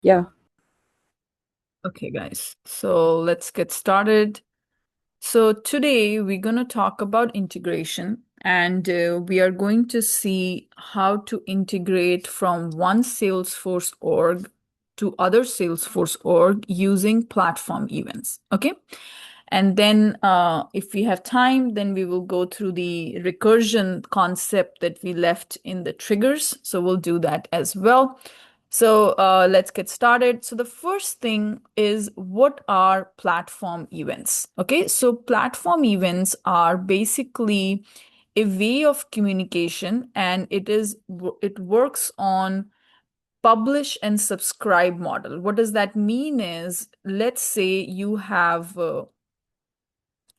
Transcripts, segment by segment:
Yeah. Okay, guys, so let's get started. So today we're going to talk about integration and we are going to see how to integrate from one Salesforce org to other Salesforce org using platform events. Okay. And then if we have time, then we will go through the recursion concept that we left in the triggers. So we'll do that as well. So let's get started. So the first thing is, what are platform events? Okay, so platform events are basically a way of communication, and it works on publish and subscribe model. What does that mean is, let's say you have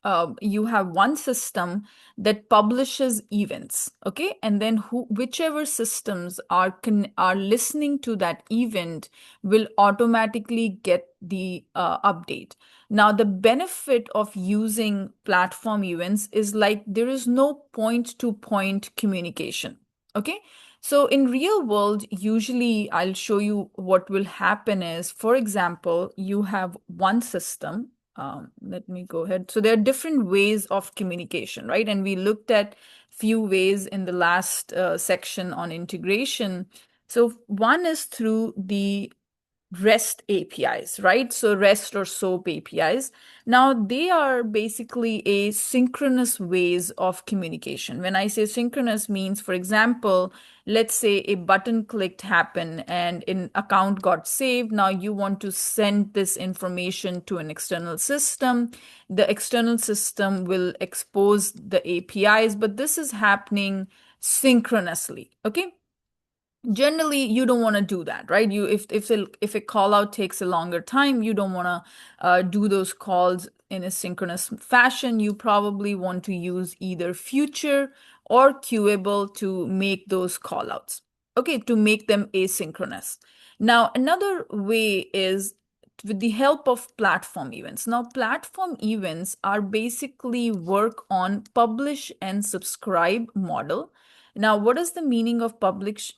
one system that publishes events, okay, and then whichever systems are listening to that event will automatically get the update. Now the benefit of using platform events is, like, there is no point to point communication. Okay, so in real world, usually I'll show you what will happen is, for example, you have one system. Let me go ahead. So there are different ways of communication, right? And we looked at few ways in the last section on integration. So one is through the REST APIs, right? So REST or SOAP APIs. Now they are basically a synchronous ways of communication. When I say synchronous means, for example, let's say a button clicked happened and an account got saved. Now you want to send this information to an external system. The external system will expose the APIs, but this is happening synchronously. Okay, generally you don't want to do that, right? If a call out takes a longer time, you don't want to do those calls in a synchronous fashion. You probably want to use either future or queuable to make those call outs, okay, to make them asynchronous. Now another way is with the help of platform events. Now platform events are basically work on publish and subscribe model. Now, what is the meaning of publish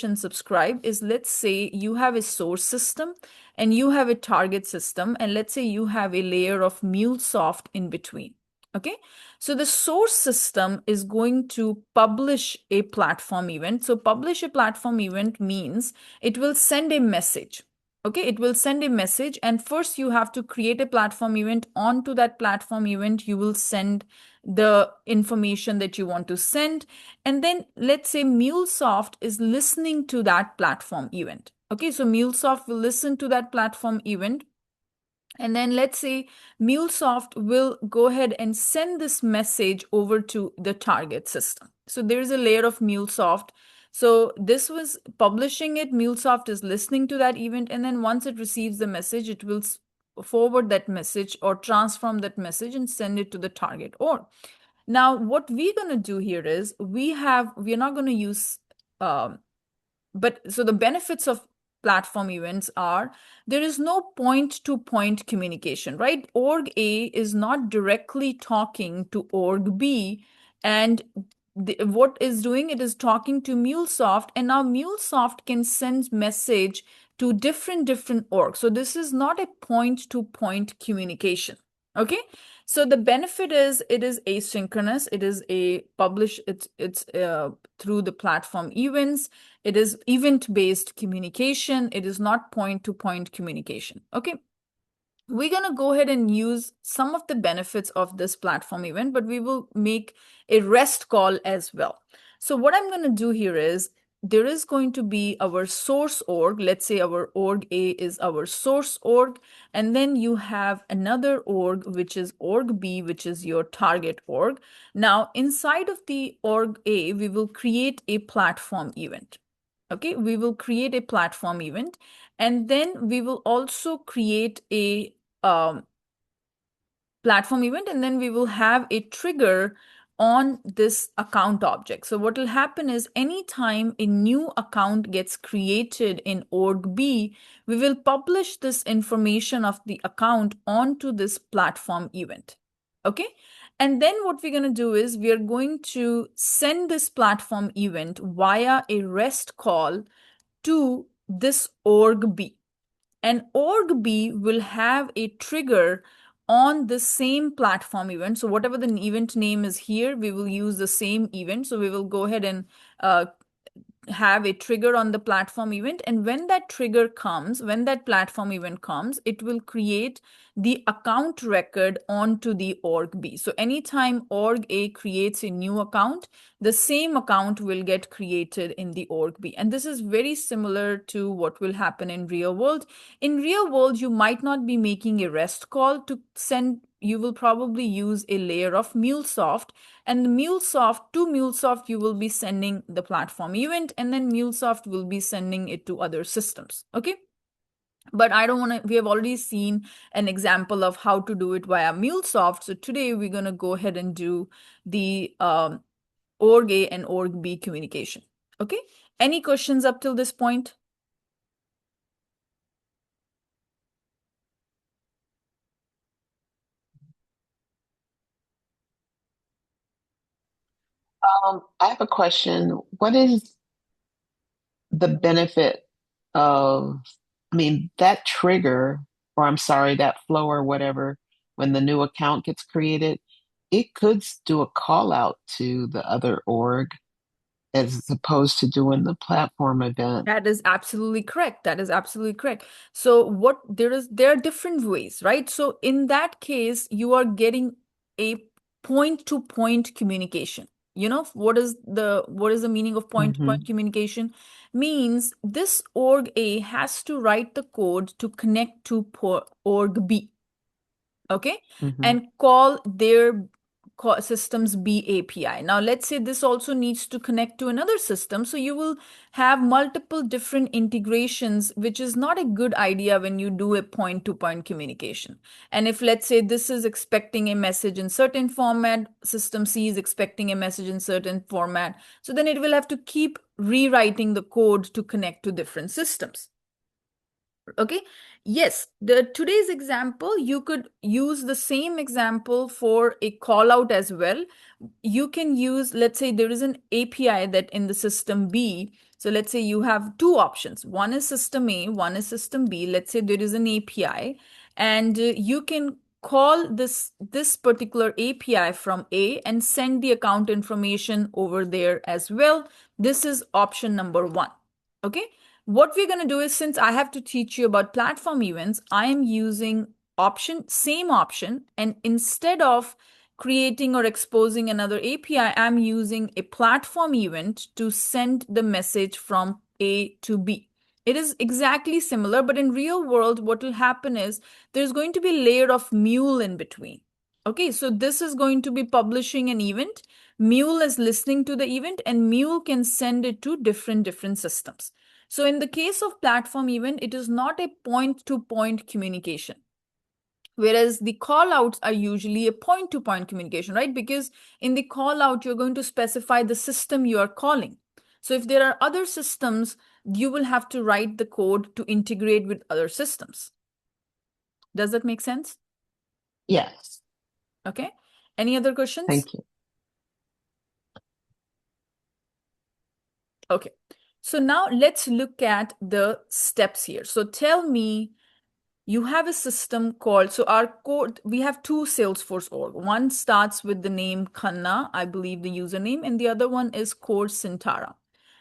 and subscribe is, let's say you have a source system and you have a target system, and let's say you have a layer of MuleSoft in between. Okay, so the source system is going to publish a platform event. So publish a platform event means it will send a message. Okay, it will send a message, and first you have to create a platform event. Onto that platform event, you will send the information that you want to send, and then let's say MuleSoft is listening to that platform event. Okay, so MuleSoft will listen to that platform event. And then let's say MuleSoft will go ahead and send this message over to the target system. So there's a layer of MuleSoft. So this was publishing it. MuleSoft is listening to that event. And then once it receives the message, it will forward that message or transform that message and send it to the target. Or now, what we're going to do here is we're not going to use, um, but so the benefits of platform events are, there is no point to point communication, right? Org A is not directly talking to Org B, and what is doing, it is talking to MuleSoft, and now MuleSoft can send message to different orgs. So this is not a point to point communication. Okay, so the benefit is it is asynchronous. It is a publish. It's through the platform events. It is event-based communication. It is not point-to-point communication. Okay. We're going to go ahead and use some of the benefits of this platform event, but we will make a REST call as well. So what I'm going to do here is, there is going to be our source org. Let's say our org A is our source org. And then you have another org, which is org B, which is your target org. Now, inside of the org A, we will create a platform event. Okay, we will create a platform event, and then we will also create a platform event, and then we will have a trigger on this account object. So what will happen is, anytime a new account gets created in org B, we will publish this information of the account onto this platform event. Okay. And then what we're going to do is, we are going to send this platform event via a REST call to this org B. and org B will have a trigger on the same platform event. So whatever the event name is here, we will use the same event. So we will go ahead and uh, have a trigger on the platform event. And when that trigger comes, when that platform event comes, it will create the account record onto the org B. So anytime org A creates a new account, the same account will get created in the org B. And this is very similar to what will happen in real world. In real world, you might not be making a REST call to send, you will probably use a layer of MuleSoft, and the MuleSoft, to MuleSoft, you will be sending the platform event, and then MuleSoft will be sending it to other systems. Okay. But I don't want to, we have already seen an example of how to do it via MuleSoft. So today we're going to go ahead and do the org A and org B communication. Okay. Any questions up till this point? I have a question. What is the benefit of, I mean, that trigger, or I'm sorry, that flow or whatever, when the new account gets created, it could do a call out to the other org as opposed to doing the platform event. That is absolutely correct. That is absolutely correct. So what there are different ways, right? So in that case, you are getting a point-to-point communication. You know, what is the meaning of point-to-point Hmm. communication? Means this org A has to write the code to connect to org B. Okay, Hmm. and call their systems B API. Now, let's say this also needs to connect to another system. So you will have multiple different integrations, which is not a good idea when you do a point-to-point communication. And if, let's say, this is expecting a message in certain format, system C is expecting a message in certain format. So then it will have to keep rewriting the code to connect to different systems. Okay. Yes, the today's example, you could use the same example for a call out as well. You can use, let's say there is an API that in the system B. So let's say you have two options. One is system A, one is system B. Let's say there is an API, and you can call this particular API from A and send the account information over there as well. This is option number one. Okay. What we're going to do is, since I have to teach you about platform events, I am using same option, and instead of creating or exposing another API, I'm using a platform event to send the message from A to B. It is exactly similar, but in real world, what will happen is there's going to be a layer of mule in between. Okay, so this is going to be publishing an event. Mule is listening to the event, and Mule can send it to different systems. So in the case of platform event, it is not a point-to-point communication. Whereas the call outs are usually a point-to-point communication, right? Because in the call out, you're going to specify the system you are calling. So if there are other systems, you will have to write the code to integrate with other systems. Does that make sense? Yes, Okay. Any other questions? thank you. Okay. So now let's look at the steps here. So tell me, you have a system called, so our code, we have two Salesforce org. One starts with the name Khanna, I believe the username, and the other one is Core Sintara.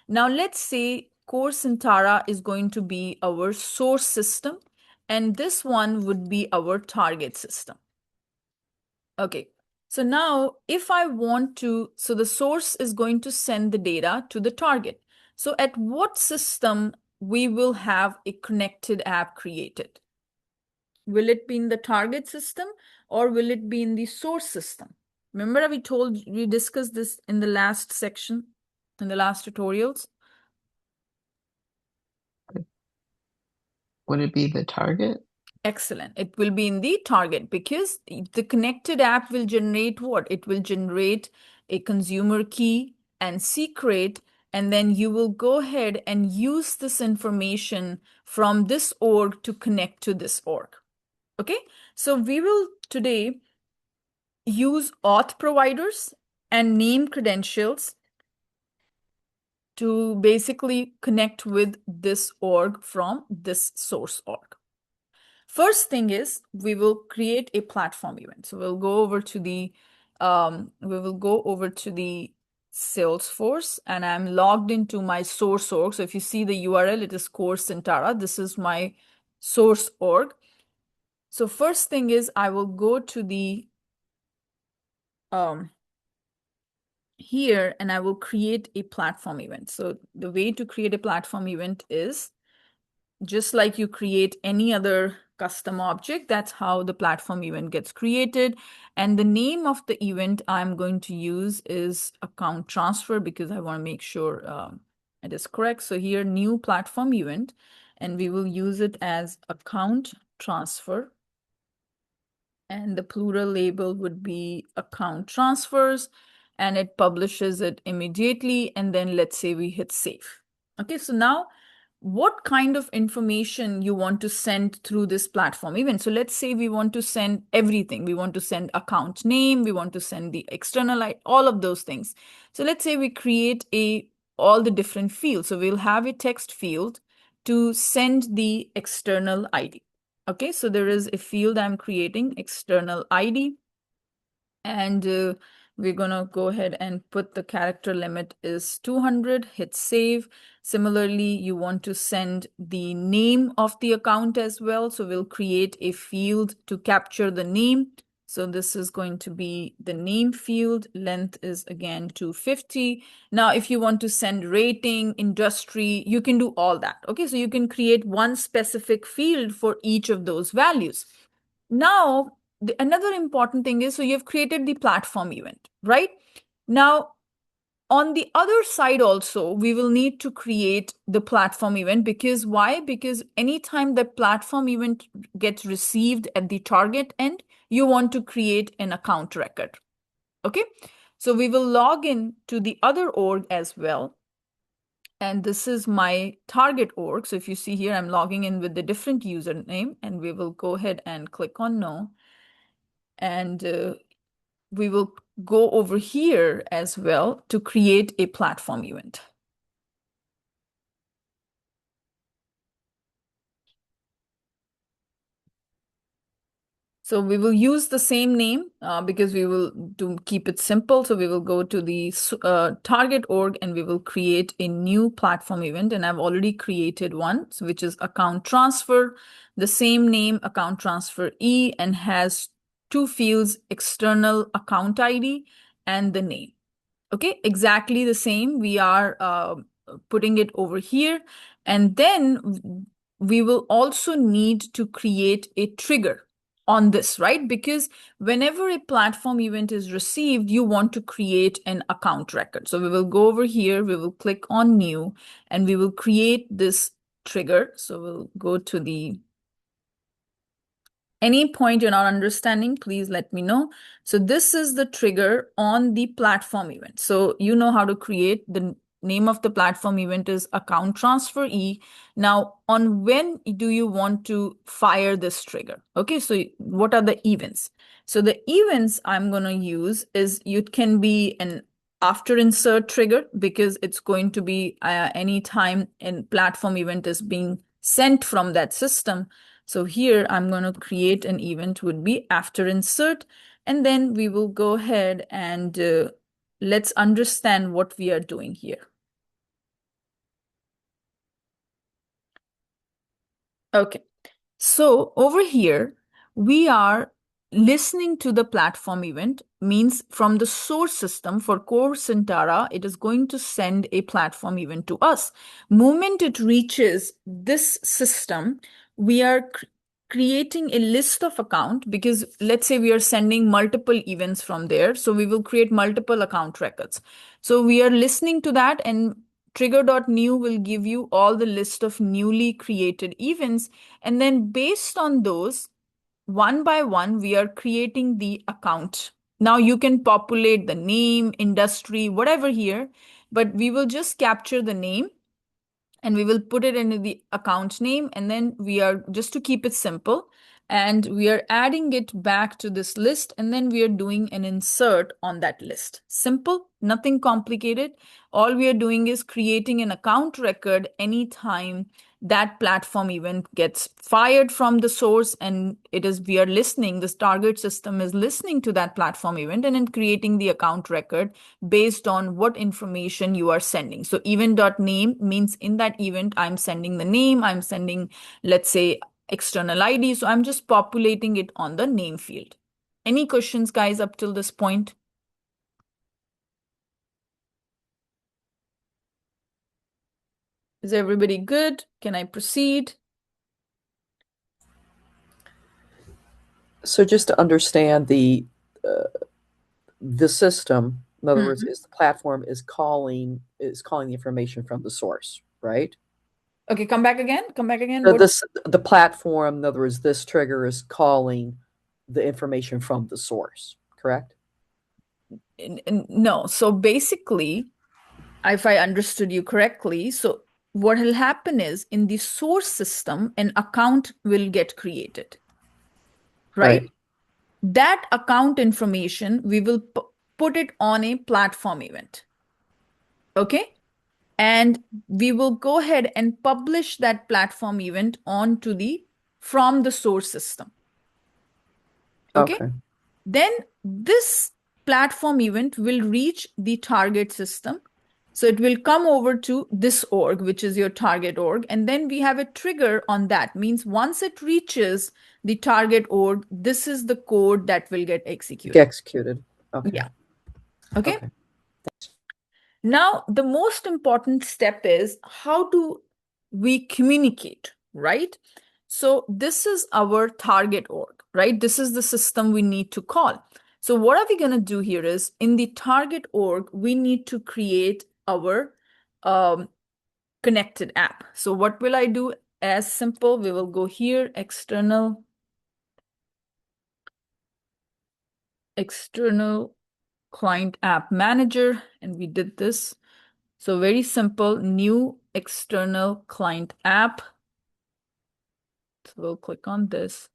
Now let's say Core Sintara is going to be our source system, and this one would be our target system. Okay. So now if I want to, so the source is going to send the data to the target. So at what system we will have a connected app created? Will it be in the target system or will it be in the source system? Remember we discussed this in the last section, in the last tutorials. Would it be the target? Excellent. It will be in the target because the connected app will generate what? It will generate a consumer key and secret, and then you will go ahead and use this information from this org to connect to this org. Okay, so we will today use auth providers and name credentials to basically connect with this org from this source org. First thing is we will create a platform event. So we will go over to the Salesforce, and I'm logged into my source org. So if you see the URL, it is Core Sintara. This is my source org. So first thing is I will go to the um, here and I will create a platform event. So the way to create a platform event is just like you create any other custom object, that's how the platform event gets created. And the name of the event I'm going to use is account transfer because I want to make sure it is correct. So here, new platform event, and we will use it as account transfer. And the plural label would be account transfers, and it publishes it immediately. And then let's say we hit save. Okay, so now what kind of information you want to send through this platform event. So let's say we want to send everything. We want to send account name, we want to send the external, all of those things. So let's say we create all the different fields. So we'll have a text field to send the external ID. Okay, so there is a field I'm creating, external ID, and we're gonna go ahead and put the character limit is 200, hit save. Similarly, you want to send the name of the account as well. So we'll create a field to capture the name. So this is going to be the name field. Length is again 250. Now, if you want to send rating, industry, you can do all that. Okay, so you can create one specific field for each of those values. Now, another important thing is, so you've created the platform event, right? Now, on the other side also, we will need to create the platform event because why? Because anytime the platform event gets received at the target end, you want to create an account record. Okay, so we will log in to the other org as well. And this is my target org. So if you see here, I'm logging in with the different username, and we will go ahead and click on no. And we will go over here as well to create a platform event. So we will use the same name because we will keep it simple. So we will go to the target org and we will create a new platform event. And I've already created one, which is account transfer, the same name, account transfer E, and has two fields, external account ID and the name. Okay, exactly the same. We are putting it over here. And then we will also need to create a trigger on this, right? Because whenever a platform event is received, you want to create an account record. So we will go over here, we will click on new, and we will create this trigger. So we'll go to the any point you're not understanding, please let me know. So this is the trigger on the platform event. So you know how to create. The name of the platform event is account transfer E. Now, on when do you want to fire this trigger? Okay, so what are the events? So the events I'm going to use is it can be an after insert trigger because it's going to be any time a platform event is being sent from that system. So here I'm going to create an event would be after insert, and then we will go ahead and let's understand what we are doing here. Okay, so over here, we are listening to the platform event, means from the source system for Core Sintara, it is going to send a platform event to us. Moment it reaches this system, we are creating a list of account because let's say we are sending multiple events from there. So we will create multiple account records. So we are listening to that, and trigger.new will give you all the list of newly created events. And then based on those, one by one, we are creating the account. Now you can populate the name, industry, whatever here, but we will just capture the name and we will put it into the account name. And then we are just to keep it simple. And we are adding it back to this list. And then we are doing an insert on that list. Simple, nothing complicated. All we are doing is creating an account record anytime that platform event gets fired from the source, and we are listening, this target system is listening to that platform event and then creating the account record based on what information you are sending. So event.name means in that event, I'm sending the name, I'm sending, let's say, external ID. So I'm just populating it on the name field. Any questions, guys, up till this point? Is everybody good? Can I proceed? So just to understand the system, in other words, Mhm. is the platform is calling the information from the source, right? Okay, come back again. Come back again. So What? the platform, in other words, this trigger is calling the information from the source, correct? No. So basically, if I understood you correctly, so what will happen is in the source system, an account will get created, right? Right. That account information, we will put it on a platform event. Okay? And we will go ahead and publish that platform event onto the from the source system. Okay? Okay. Then this platform event will reach the target system. So it will come over to this org, which is your target org. And then we have a trigger on that. Means once it reaches the target org, this is the code that will get Get executed. executed. Okay. Yeah. Okay. Okay. Now, the most important step is how do we communicate, right? So this is our target org, right? This is the system we need to call. So what are we going to do here is in the target org, we need to create our um, connected app. So what will I do? As simple, we will go here, external client app manager, and we did this. So very simple, new external client app. So we'll click on this.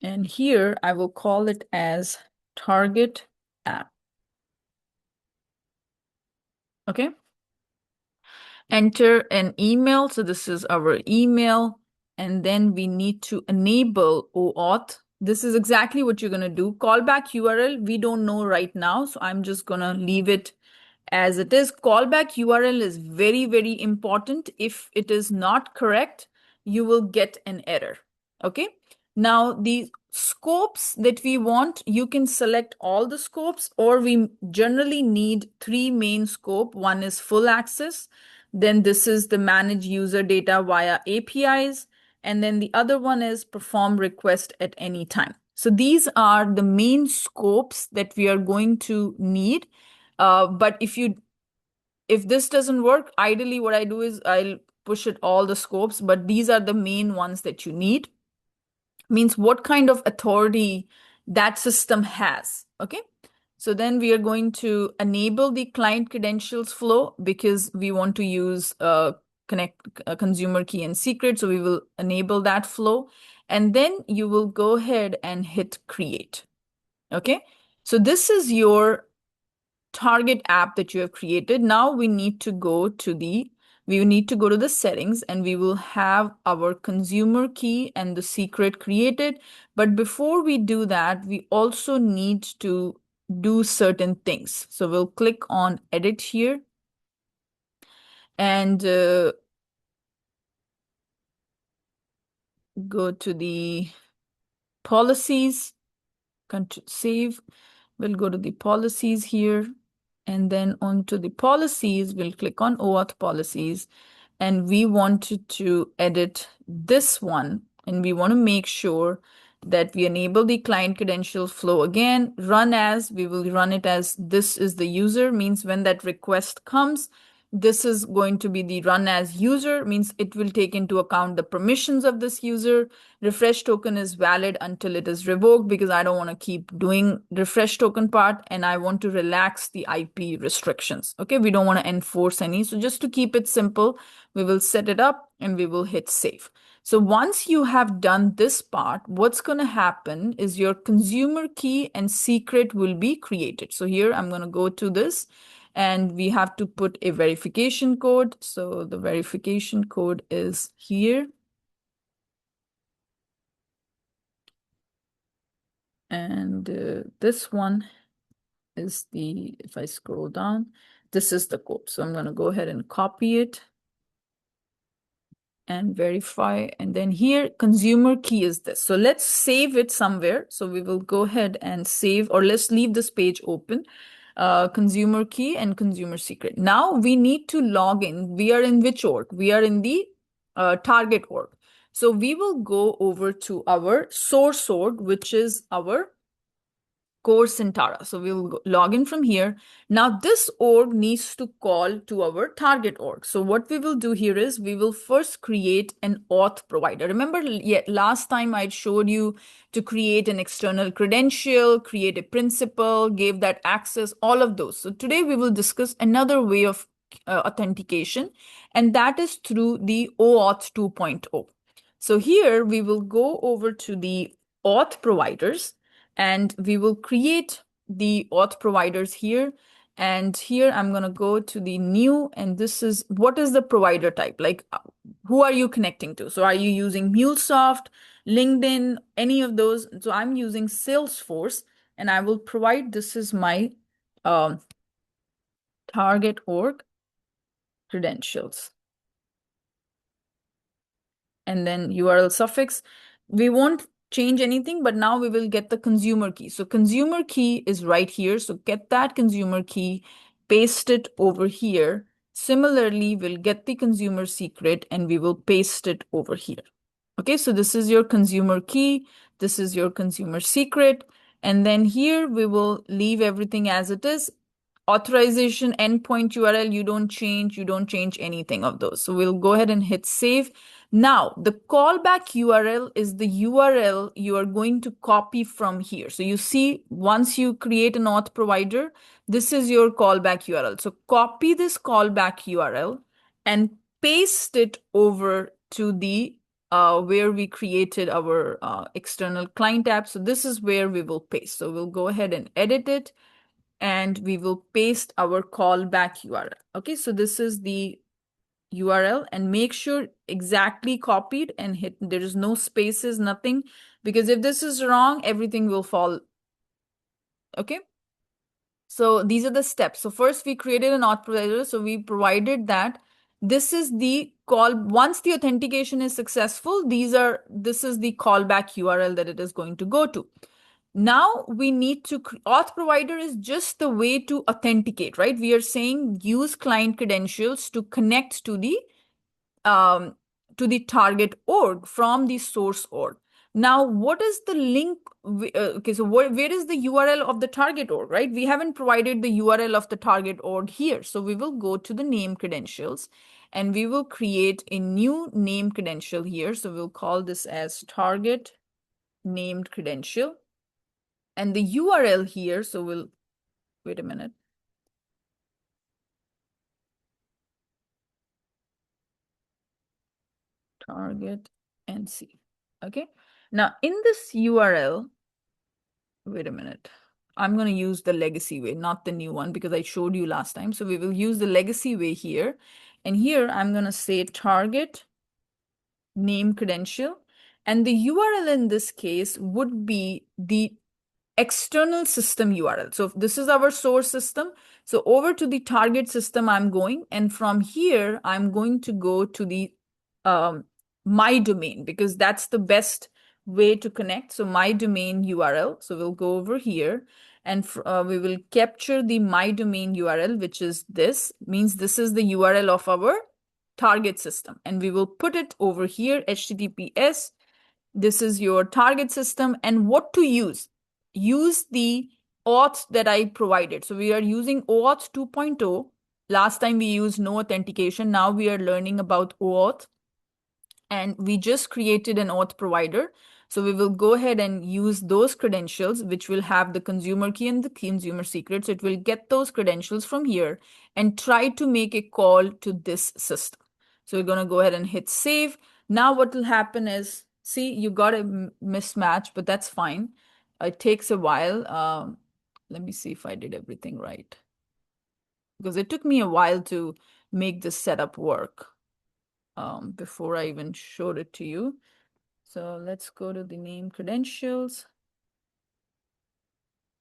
And here I will call it as target app. Okay. Enter an email. So this is our email. And then we need to enable OAuth. This is exactly what you're going to do. Callback URL, we don't know right now. So I'm just going to leave it as it is. Callback URL is very, very important. If it is not correct, you will get an error. Okay. Now, the scopes that we want, you can select all the scopes, or we generally need three main scope. One is full access. Then this is the manage user data via APIs. And then the other one is perform request at any time. So these are the main scopes that we are going to need. But if this doesn't work, ideally what I do is I'll push it all the scopes, but these are the main ones that you need. Means what kind of authority that system has. Okay. So then we are going to enable the client credentials flow because we want to use connect consumer key and secret. So we will enable that flow. And then you will go ahead and hit create. Okay. So this is your target app that you have created. Now we need to go to the settings, and we will have our consumer key and the secret created. But before we do that, we also need to do certain things. So we'll click on edit here, and go to the policies, save. We'll go to the policies here, and then onto the policies, we'll click on OAuth policies, and we wanted to edit this one, and we want to make sure that we enable the client credentials flow again. Run as, we will run it as this is the user, means when that request comes, this is going to be the run as user, means it will take into account the permissions of this user. Refresh token is valid until it is revoked because I don't want to keep doing refresh token part, and I want to relax the IP restrictions. Okay, we don't want to enforce any. So just to keep it simple, we will set it up and we will hit save. So once you have done this part, what's going to happen is your consumer key and secret will be created. So here I'm going to go to this, and we have to put a verification code. So the verification code is here. And this one is the, if I scroll down, this is the code. So I'm going to go ahead and copy it and verify. And then here, consumer key is this. So let's save it somewhere. So we will go ahead and save, or let's leave this page open. Consumer key and consumer secret. Now we need to log in. We are in which org? We are in the target org. So we will go over to our source org, which is our core Sintara. So we'll log in from here. Now this org needs to call to our target org. So what we will do here is we will first create an auth provider. Remember, last time I showed you to create an external credential, create a principal, gave that access, all of those. So today we will discuss another way of authentication, and that is through the OAuth 2.0. So here we will go over to the auth providers, and we will create the auth providers here. And here I'm going to go to the new, and this is, what is the provider type? Like, who are you connecting to? So are you using MuleSoft, LinkedIn, any of those? So I'm using Salesforce, and I will provide, this is my target org credentials. And then URL suffix. We won't change anything, but now we will get the consumer key. So consumer key is right here. So get that consumer key, paste it over here. Similarly, we'll get the consumer secret and we will paste it over here. Okay, so this is your consumer key. This is your consumer secret. And then here we will leave everything as it is. Authorization endpoint URL, you don't change anything of those. So we'll go ahead and hit save. Now, the callback URL is the URL you are going to copy from here. So you see, once you create an auth provider, this is your callback URL. So copy this callback URL and paste it over to the where we created our external client app. So this is where we will paste. So we'll go ahead and edit it, and we will paste our callback URL. Okay, so this is the URL, and make sure exactly copied and hit, there is no spaces, nothing, because if this is wrong, everything will fall. Okay. So these are the steps. So first we created an auth provider. So we provided that this is the call. Once the authentication is successful, this is the callback URL that it is going to go to. Now we need to, auth provider is just the way to authenticate, right? We are saying use client credentials to connect to the target org from the source org. Now, what is the link? Okay, so where is the URL of the target org, right? We haven't provided the URL of the target org here. So we will go to the name credentials and we will create a new name credential here. So we'll call this as target named credential. And the URL here, so we'll, wait a minute. Target NC. Okay. Now in this URL, wait a minute. I'm going to use the legacy way, not the new one, because I showed you last time. So we will use the legacy way here. And here I'm going to say target name credential. And the URL in this case would be the external system URL. So if this is our source system, so over to the target system I'm going, and from here I'm going to go to the my domain, because that's the best way to connect. So my domain URL. So we'll go over here and we will capture the my domain URL, which is this, means this is the URL of our target system, and we will put it over here, HTTPS. This is your target system, and what to use the auth that I provided. So we are using OAuth 2.0. Last time we used no authentication. Now we are learning about OAuth, and we just created an auth provider. So we will go ahead and use those credentials, which will have the consumer key and the consumer secret. So it will get those credentials from here and try to make a call to this system. So we're going to go ahead and hit save. Now what will happen is, see, you got a mismatch, but that's fine. It takes a while. Let me see if I did everything right. because it took me a while to make this setup work before I even showed it to you. So let's go to the name credentials,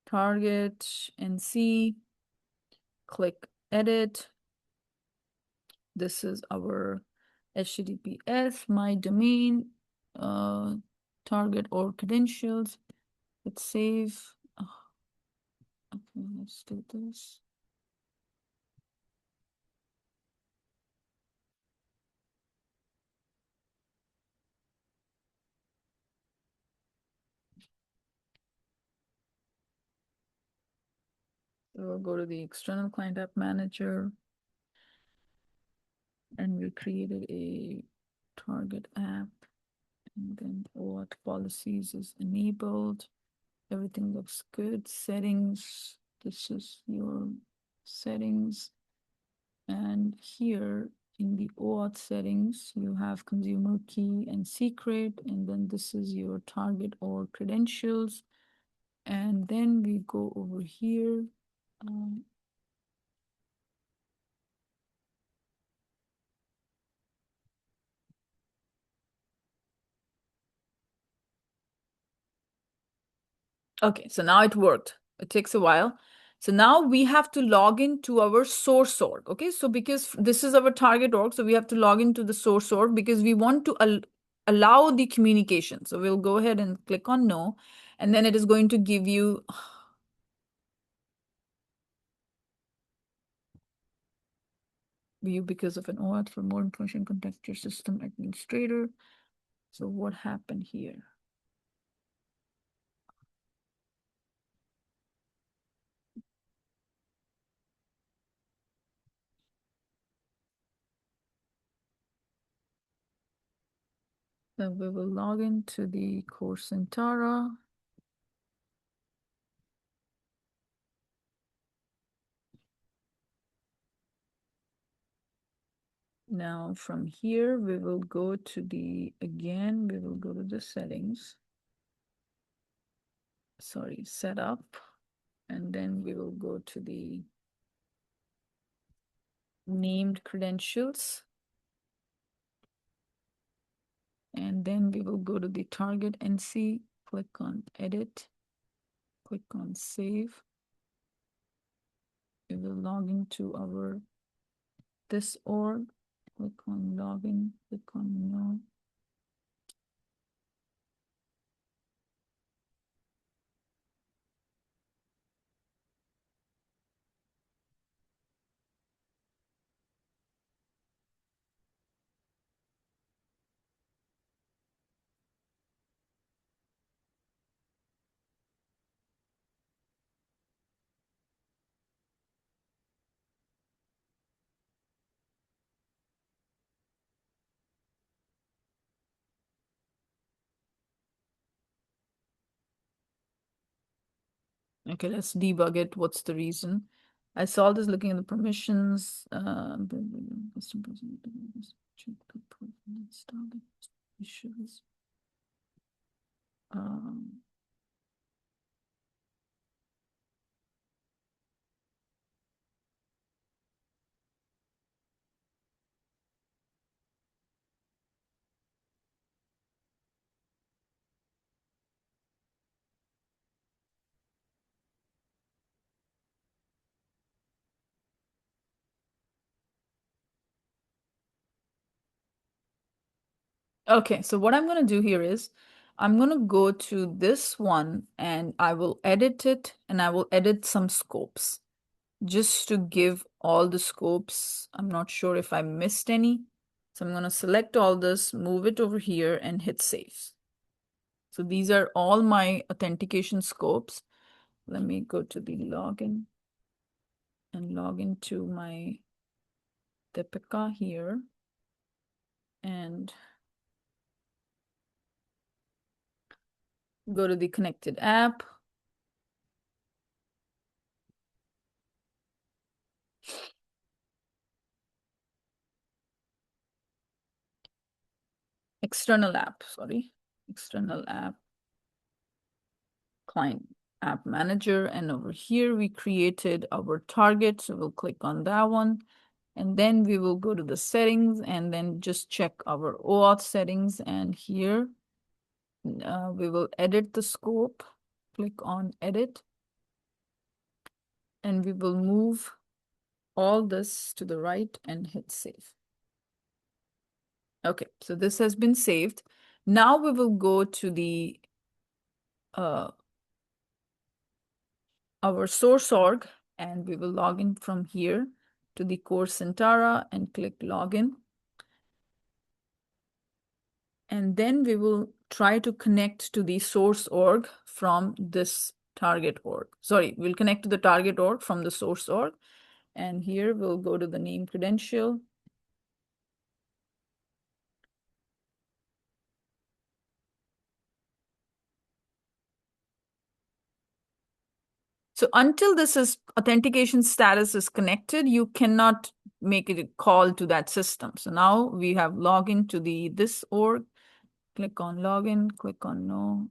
target, NC, click edit. This is our HTTPS, my domain, target or credentials. Let's save. Oh, okay, let's do this. So we'll go to the external client app manager, and we created a target app, and then OAuth policies is enabled. Everything looks good. Settings, this is your settings. And here in the OAuth settings, you have consumer key and secret, and then this is your target or credentials. And then we go over here. Okay, so now it worked. It takes a while. So now we have to log into our source org. Okay, so because this is our target org, so we have to log into the source org because we want to allow the communication. So we'll go ahead and click on no, and then it is going to give you view because of an OAuth. For more information, contact your system administrator. So what happened here? Then we will log into the core Centara. Now from here, we will go to the, again, we will go to the settings. Sorry, setup. And then we will go to the named credentials. And then we will go to the target NC, click on edit, click on save. We will log into our this org, click on login, click on no. Okay, let's debug it. What's the reason? I saw this looking at the permissions. Issues. Okay, so what I'm going to do here is I'm going to go to this one and I will edit it and I will edit some scopes just to give all the scopes. I'm not sure if I missed any. So I'm going to select all this, move it over here and hit save. So these are all my authentication scopes. Let me go to the login and log into my Deepika here. And go to the connected app. External app, sorry. External app client. App Manager, and over here we created our target. So we'll click on that one. And then we will go to the settings and then just check our OAuth settings. And here we will edit the scope. Click on edit. And we will move all this to the right and hit save. Okay, so this has been saved. Now we will go to the our source org, and we will log in from here to the core Centara and click login. And then we will try to connect to the source org from this target org. Sorry, we'll connect to the target org from the source org. And here we'll go to the name credential. So until this is authentication status is connected, you cannot make it a call to that system. So now we have login to this org. Click on login, click on no.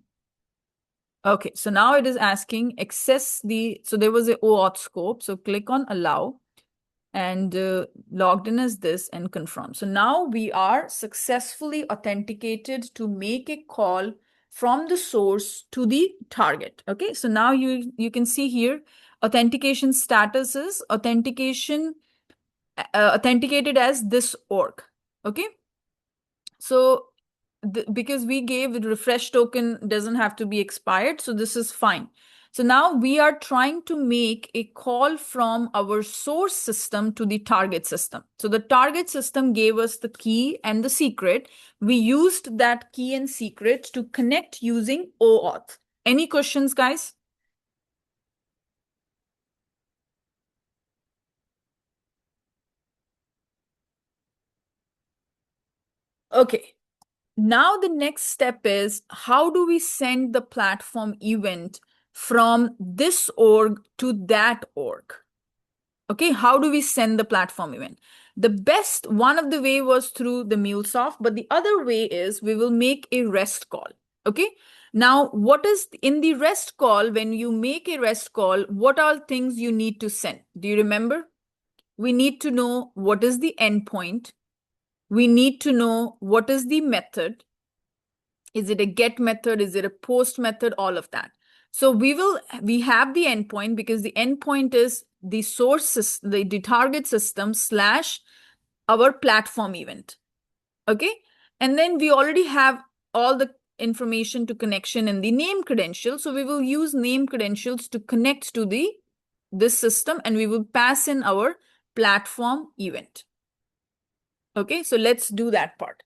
Okay, so now it is asking access so there was a OAuth scope. So click on allow and logged in as this and confirm. So now we are successfully authenticated to make a call from the source to the target. Okay, so now you can see here authentication status is authenticated as this org. Okay, so because we gave the refresh token doesn't have to be expired, so this is fine. So now we are trying to make a call from our source system to the target system. So the target system gave us the key and the secret. We used that key and secret to connect using OAuth. Any questions, guys? Okay. Now the next step is how do we send the platform event from this org to that org? Okay, how do we send the platform event? One of the way was through the MuleSoft, but the other way is we will make a REST call. Okay, now what is in the REST call? When you make a REST call, what are things you need to send? Do you remember? We need to know what is the endpoint. We need to know what is the method. Is it a get method? Is it a post method? All of that. So we have the endpoint because the endpoint is the source, the target system / our platform event. Okay. And then we already have all the information to connection in the name credential. So we will use name credentials to connect to this system, and we will pass in our platform event. Okay, so let's do that part.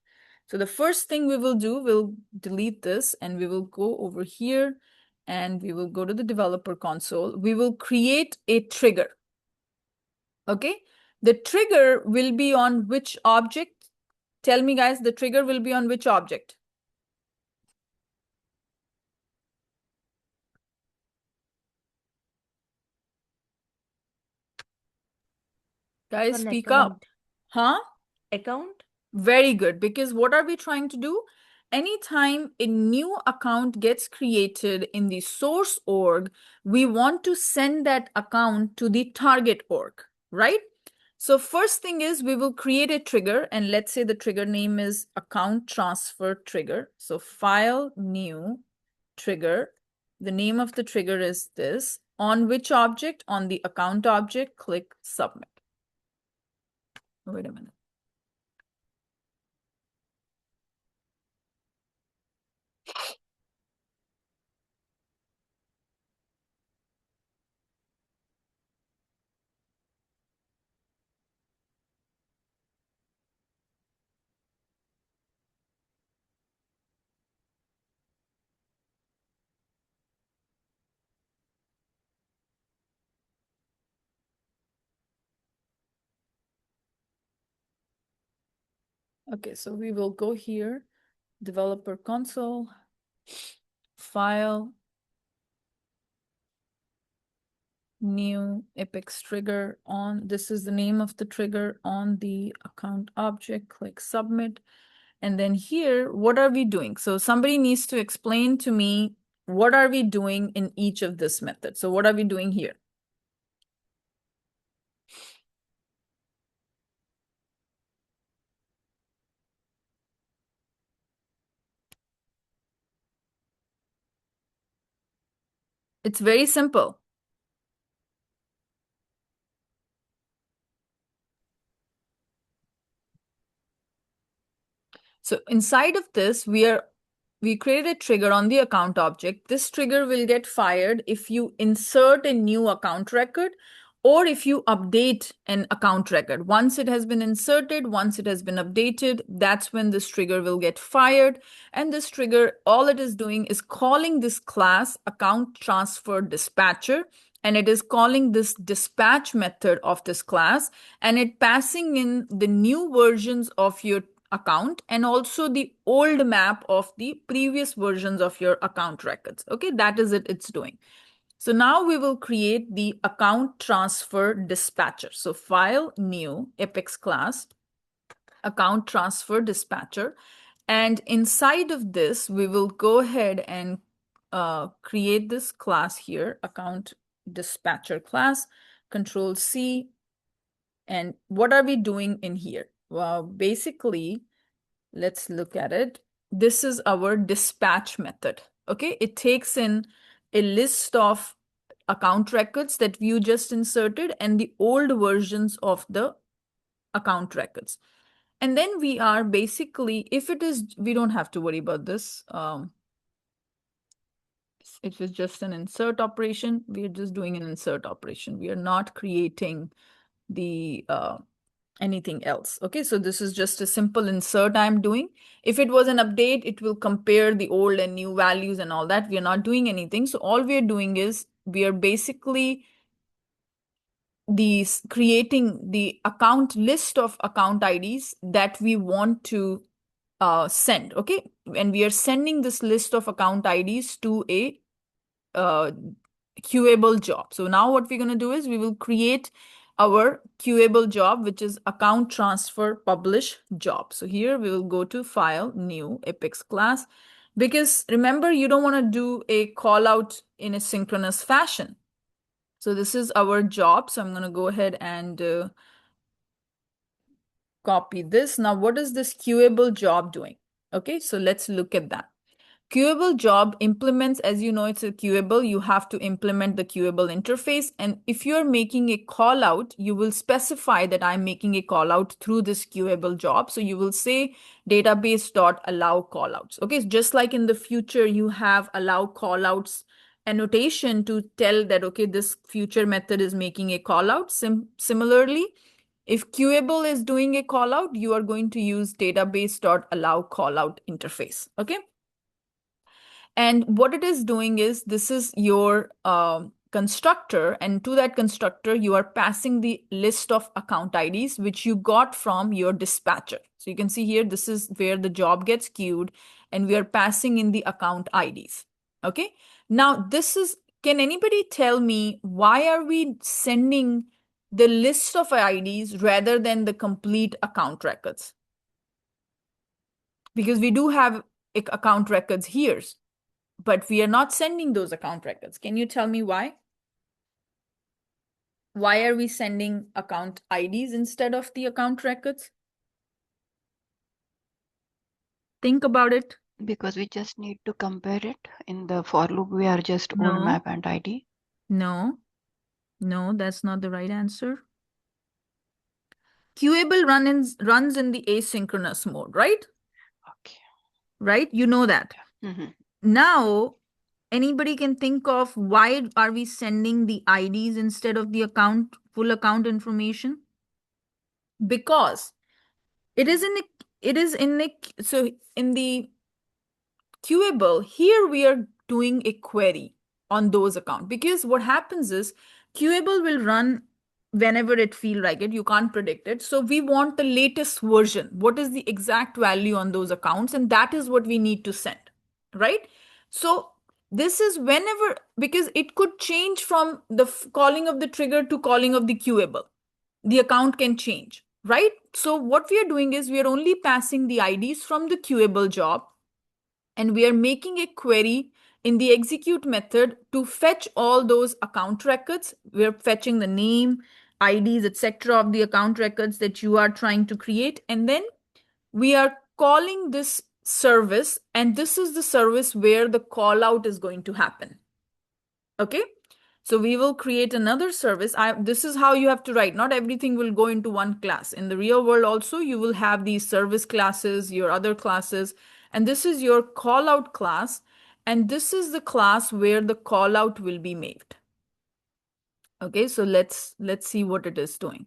So the first thing we will do, we'll delete this and we will go over here and we will go to the developer console. We will create a trigger. Okay, the trigger will be on which object? Tell me, guys, the trigger will be on which object? Guys, speak up. Huh? Account? Very good. Because what are we trying to do? Anytime a new account gets created in the source org, we want to send that account to the target org, right? So first thing is we will create a trigger, and let's say the trigger name is account transfer trigger. So file new trigger. The name of the trigger is this. On which object? On the account object, click submit. Wait a minute. Okay, so we will go here, developer console, file, new Apex trigger on, this is the name of the trigger on the account object, click submit. And then here, what are we doing? So somebody needs to explain to me what are we doing in each of this method? So what are we doing here? It's very simple. So inside of this, we create a trigger on the account object. This trigger will get fired if you insert a new account record or if you update an account record. Once it has been inserted, once it has been updated, that's when this trigger will get fired. And this trigger, all it is doing is calling this class account transfer dispatcher, and it is calling this dispatch method of this class, and it passing in the new versions of your account and also the old map of the previous versions of your account records. Okay, that is it's doing. So now we will create the account transfer dispatcher. So file, new, Apex class, account transfer dispatcher. And inside of this, we will go ahead and create this class here, account dispatcher class, Control C. And what are we doing in here? Well, basically, let's look at it. This is our dispatch method. Okay, it takes in a list of account records that you just inserted and the old versions of the account records. And then we are basically, if it is, we don't have to worry about this. It was just an insert operation. We are just doing an insert operation. We are not creating the anything else. Okay, so this is just a simple insert I'm doing. If it was an update, it will compare the old and new values and all that. We are not doing anything. So all we are doing is we are basically creating the account list of account IDs that we want to send. Okay, and we are sending this list of account IDs to a queuable job. So now what we're going to do is we will create our queuable job, which is account transfer publish job. So here we will go to file, new, Apex class, because remember, you don't want to do a call out in a synchronous fashion. So this is our job. So I'm going to go ahead and copy this. Now, what is this queuable job doing? Okay, so let's look at that. Queuable job implements, as you know, it's a queuable. You have to implement the queuable interface. And if you're making a call out, you will specify that I'm making a call out through this queuable job. So you will say database.allow callouts. Okay, just like in the future, you have allow callouts annotation to tell that, okay, this future method is making a call out. Similarly, if queuable is doing a call out, you are going to use database.allow callout interface. Okay. And what it is doing is this is your constructor, and to that constructor, you are passing the list of account IDs, which you got from your dispatcher. So you can see here, this is where the job gets queued, and we are passing in the account IDs. Okay. Now, can anybody tell me why are we sending the list of IDs rather than the complete account records? Because we do have account records here, but we are not sending those account records. Can you tell me why? Why are we sending account IDs instead of the account records? Think about it. Because we just need to compare it. In the for loop, we are just old No. map and ID. No, that's not the right answer. Queuable runs in the asynchronous mode, right? Okay. Right? You know that. Mm-hmm. Now, anybody can think of why are we sending the IDs instead of the full account information? Because it is so in the queuable, here we are doing a query on those accounts, because what happens is queuable will run whenever it feel like it. You can't predict it. So we want the latest version. What is the exact value on those accounts? And that is what we need to send, right? So this is whenever, because it could change from the calling of the trigger to calling of the queuable. The account can change, right? So what we are doing is we are only passing the IDs from the queuable job, and we are making a query in the execute method to fetch all those account records. We're fetching the name, IDs, etc. of the account records that you are trying to create. And then we are calling this service, and this is the service where the call out is going to happen. Okay. So we will create another service. This is how you have to write. Not everything will go into one class. In the real world also, you will have these service classes, your other classes, and this is your call out class. And this is the class where the call out will be made. Okay, so let's see what it is doing.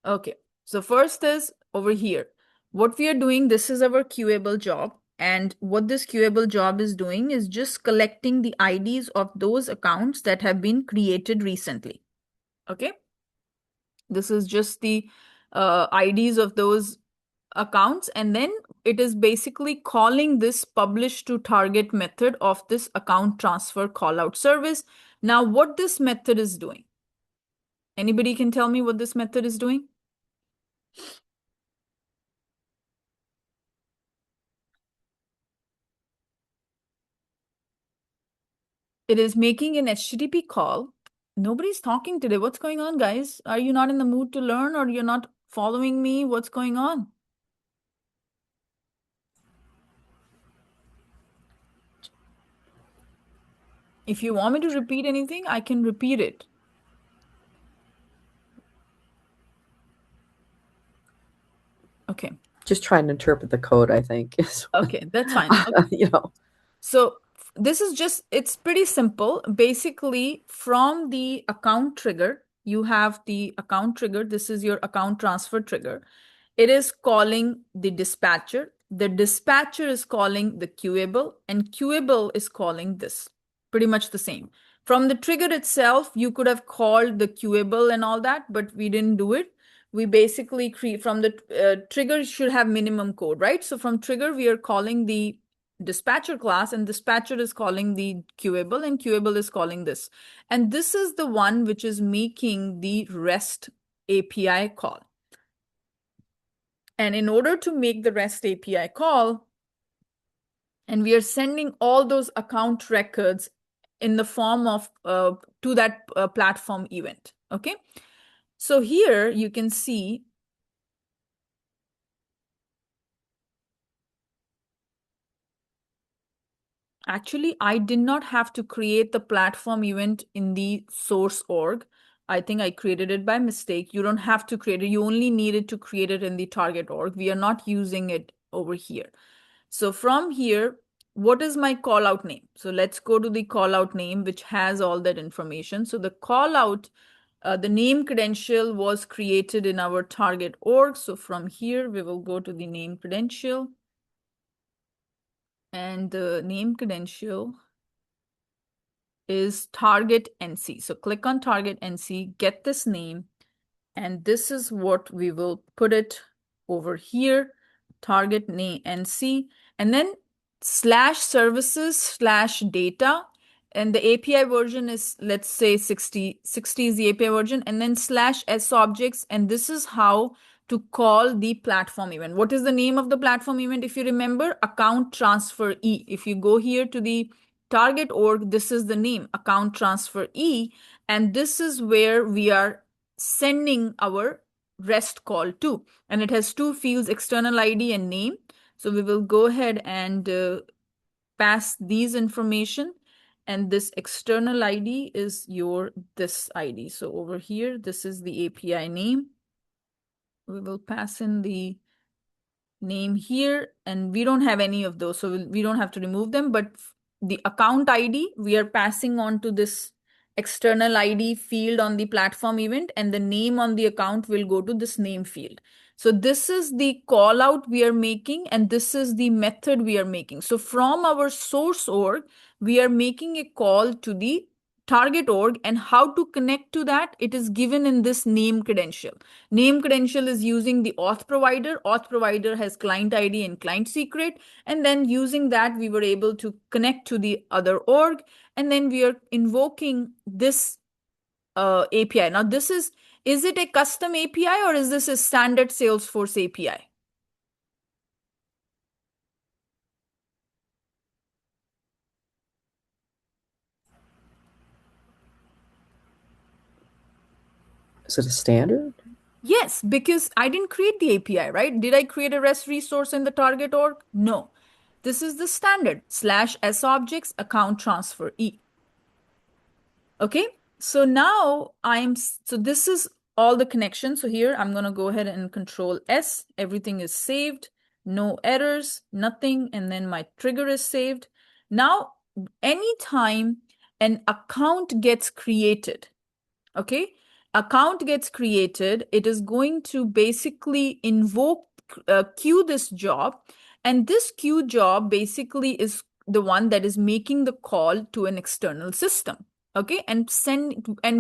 Okay, so first is over here. What we are doing, this is our queuable job. And what this queuable job is doing is just collecting the IDs of those accounts that have been created recently. Okay. This is just the IDs of those accounts. And then it is basically calling this publish to target method of this account transfer callout service. Now, what this method is doing? Anybody can tell me what this method is doing? It is making an HTTP call. Nobody's talking today. What's going on, guys? Are you not in the mood to learn, or you're not following me? What's going on? If you want me to repeat anything, I can repeat it. Okay. Just trying to interpret the code, I think. Okay, that's fine. Okay. You know. So this is just, it's pretty simple. Basically, from the account trigger, you have the account trigger. This is your account transfer trigger. It is calling the dispatcher. The dispatcher is calling the queuable, and queuable is calling this. Pretty much the same. From the trigger itself, you could have called the queuable and all that, but we didn't do it. We basically create from the trigger should have minimum code, right? So from trigger, we are calling the dispatcher class, and dispatcher is calling the queuable, and queuable is calling this. And this is the one which is making the REST API call. And in order to make the REST API call, and we are sending all those account records in the form of to that platform event. Okay. So here you can see actually, I did not have to create the platform event in the source org. I think I created it by mistake. You don't have to create it. You only needed to create it in the target org. We are not using it over here. So from here, what is my callout name? So let's go to the callout name, which has all that information. So the callout, the name credential was created in our target org. So from here, we will go to the name credential. And the name credential is target NC. So click on target NC, get this name, and this is what we will put it over here, target name NC, and then /services/data, and the API version is, let's say 60 is the API version, and then /s_objects, and this is how to call the platform event. What is the name of the platform event? If you remember, account transfer E. If you go here to the target org, this is the name, account transfer E, and this is where we are sending our REST call to, and it has two fields, external ID and name. So we will go ahead and pass these information, and this external ID is this ID. So over here, this is the API name. We will pass in the name here, and we don't have any of those, so we don't have to remove them, but the account ID, we are passing on to this external ID field on the platform event, and the name on the account will go to this name field. So this is the call out we are making, and this is the method we are making. So from our source org, we are making a call to the target org, and how to connect to that, it is given in this name credential. Name credential is using the auth provider. Auth provider has client ID and client secret. And then using that, we were able to connect to the other org. And then we are invoking this API. Now, is it a custom API, or is this a standard Salesforce API? Is it a standard? Yes, because I didn't create the API, right? Did I create a REST resource in the target org? No. This is the standard /s objects account transfer E. Okay, so now so this is all the connections. So here I'm going to go ahead and control S. Everything is saved, no errors, nothing. And then my trigger is saved. Now, anytime an account gets created, okay, account gets created, it is going to basically invoke, queue this job. And this queue job basically is the one that is making the call to an external system. Okay, and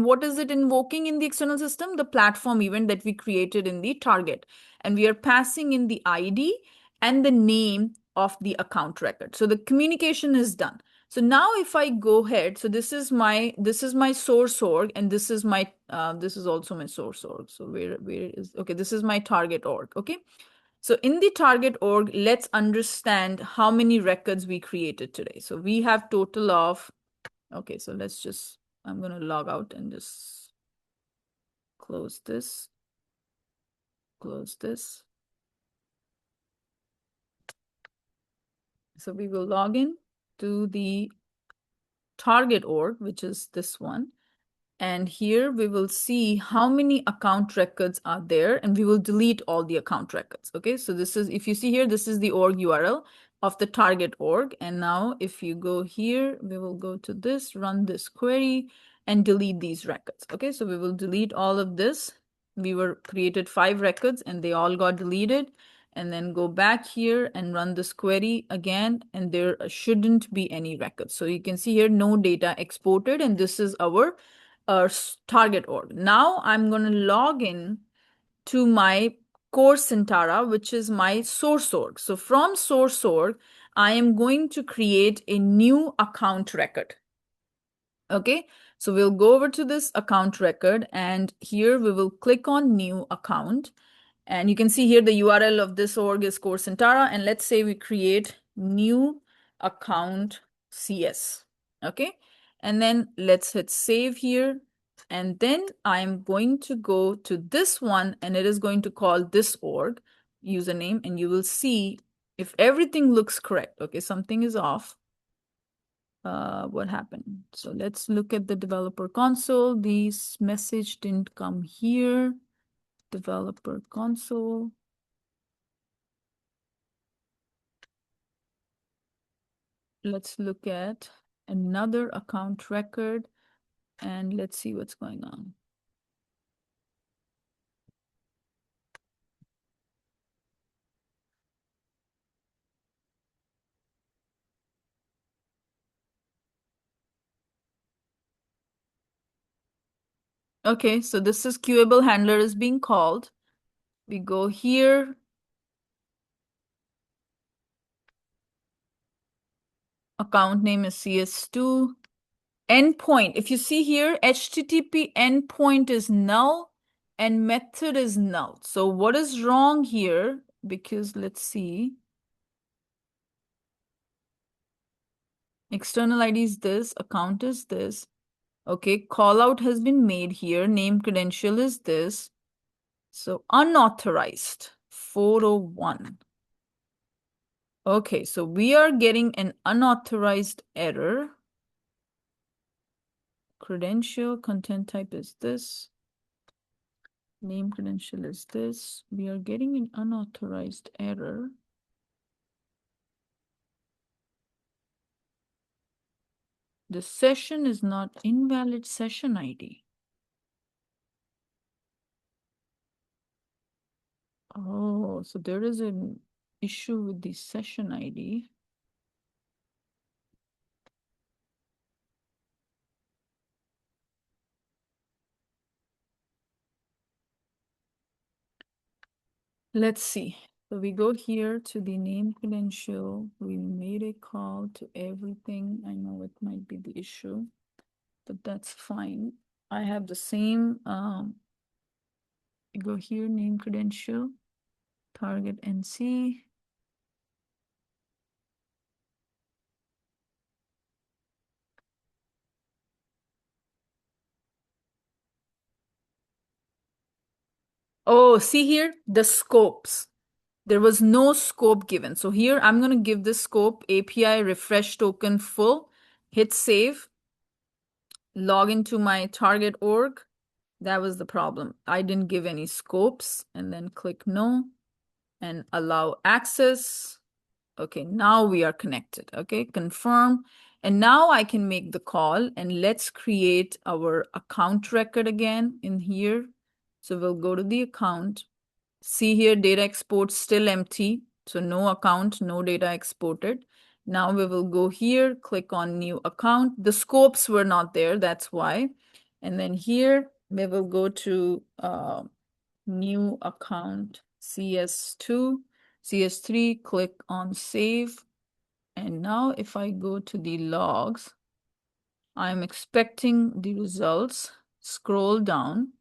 what is it invoking in the external system? The platform event that we created in the target. And we are passing in the ID and the name of the account record. So the communication is done. So now if I go ahead, so this is my source org, and this is my this is also my source org. So where is, okay, this is my target org. Okay. So in the target org, let's understand how many records we created today. So we have total of, okay, so I'm going to log out and just close this, close this. So we will log in to the target org, which is this one. And here we will see how many account records are there, and we will delete all the account records. Okay, so this is, if you see here, this is the org URL of the target org. And now if you go here, we will go to this, run this query and delete these records. Okay, so we will delete all of this. We were created 5 records and they all got deleted. And then go back here and run this query again, and there shouldn't be any records. So you can see here, no data exported, and this is our target org. Now I'm going to log in to my core Sintara, which is my source org. So from source org, I am going to create a new account record. Okay, so we'll go over to this account record, and here we will click on new account. And you can see here the URL of this org is core Sintara. And let's say we create new account CS. Okay, and then let's hit save here. And then I'm going to go to this one, and it is going to call this org username, and you will see if everything looks correct. Okay, something is off. What happened? So let's look at the developer console. This message didn't come here. Developer console. Let's look at another account record and let's see what's going on. Okay, so this is queuable handler is being called. We go here. Account name is CS2. Endpoint. If you see here, HTTP endpoint is null and method is null. So what is wrong here? Because let's see. External ID is this, account is this. Okay, call out has been made here. Name credential is this. So unauthorized 401. Okay, so we are getting an unauthorized error. Credential content type is this. Name credential is this. We are getting an unauthorized error. The session is not invalid session ID. Oh, so there is an issue with the session ID. Let's see. So we go here to the name credential. We made a call to everything. I know it might be the issue, but that's fine. I have the same, go here, name credential, target NC. Oh, see here, the scopes. There was no scope given. So here I'm going to give this scope API refresh token full, hit save, log into my target org. That was the problem. I didn't give any scopes, and then click no and allow access. Okay, now we are connected. Okay, confirm. And now I can make the call, and let's create our account record again in here. So we'll go to the account. See here, data export still empty. So no account, no data exported. Now we will go here, click on new account. The scopes were not there, that's why. And then here we will go to new account CS2, CS3, click on save. And now if I go to the logs, I'm expecting the results. Scroll down.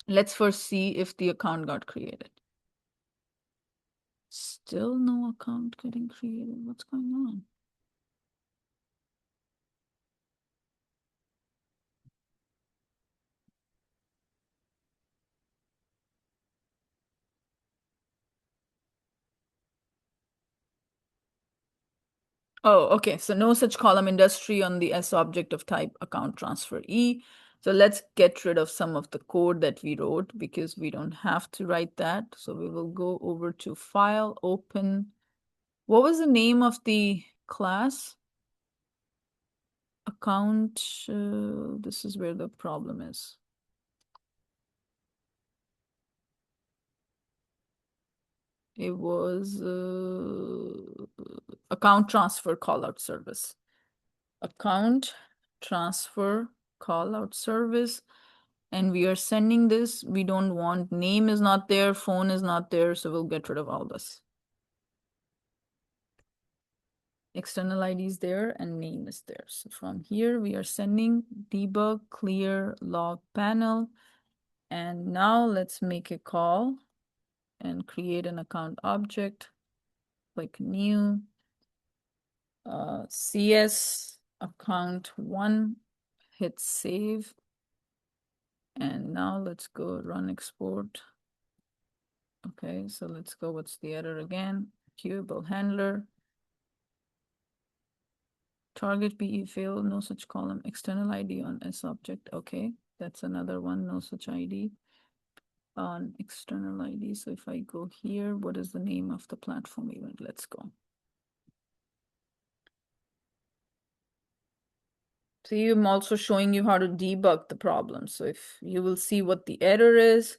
Let's first see if the account got created. Still no account getting created. What's going on? Oh, okay. So no such column industry on the S object of type account transfer E. So let's get rid of some of the code that we wrote because we don't have to write that. So we will go over to file, open. What was the name of the class? Account. This is where the problem is. It was account transfer callout service. Account transfer callout service. And we are sending this. We don't want name is not there, phone is not there, so we'll get rid of all this. External ID is there and name is there. So from here, we are sending debug clear log panel. And now let's make a call and create an account object. Click new. CS account 1, hit save. And now let's go run export. Okay, so let's go. What's the error again? Queuable handler. Target BE failed, no such column. External ID on S object. Okay, that's another one, no such ID on external ID. So if I go here, what is the name of the platform event? Let's go. See, I'm also showing you how to debug the problem. So if you will see what the error is,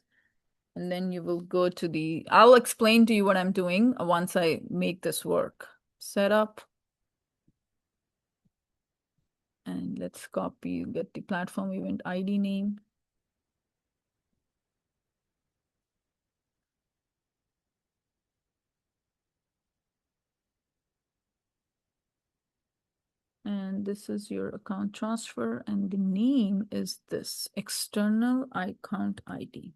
and then you will go to the, I'll explain to you what I'm doing once I make this work. Setup. And let's copy, get the platform event ID name. And this is your account transfer, and the name is this external account ID.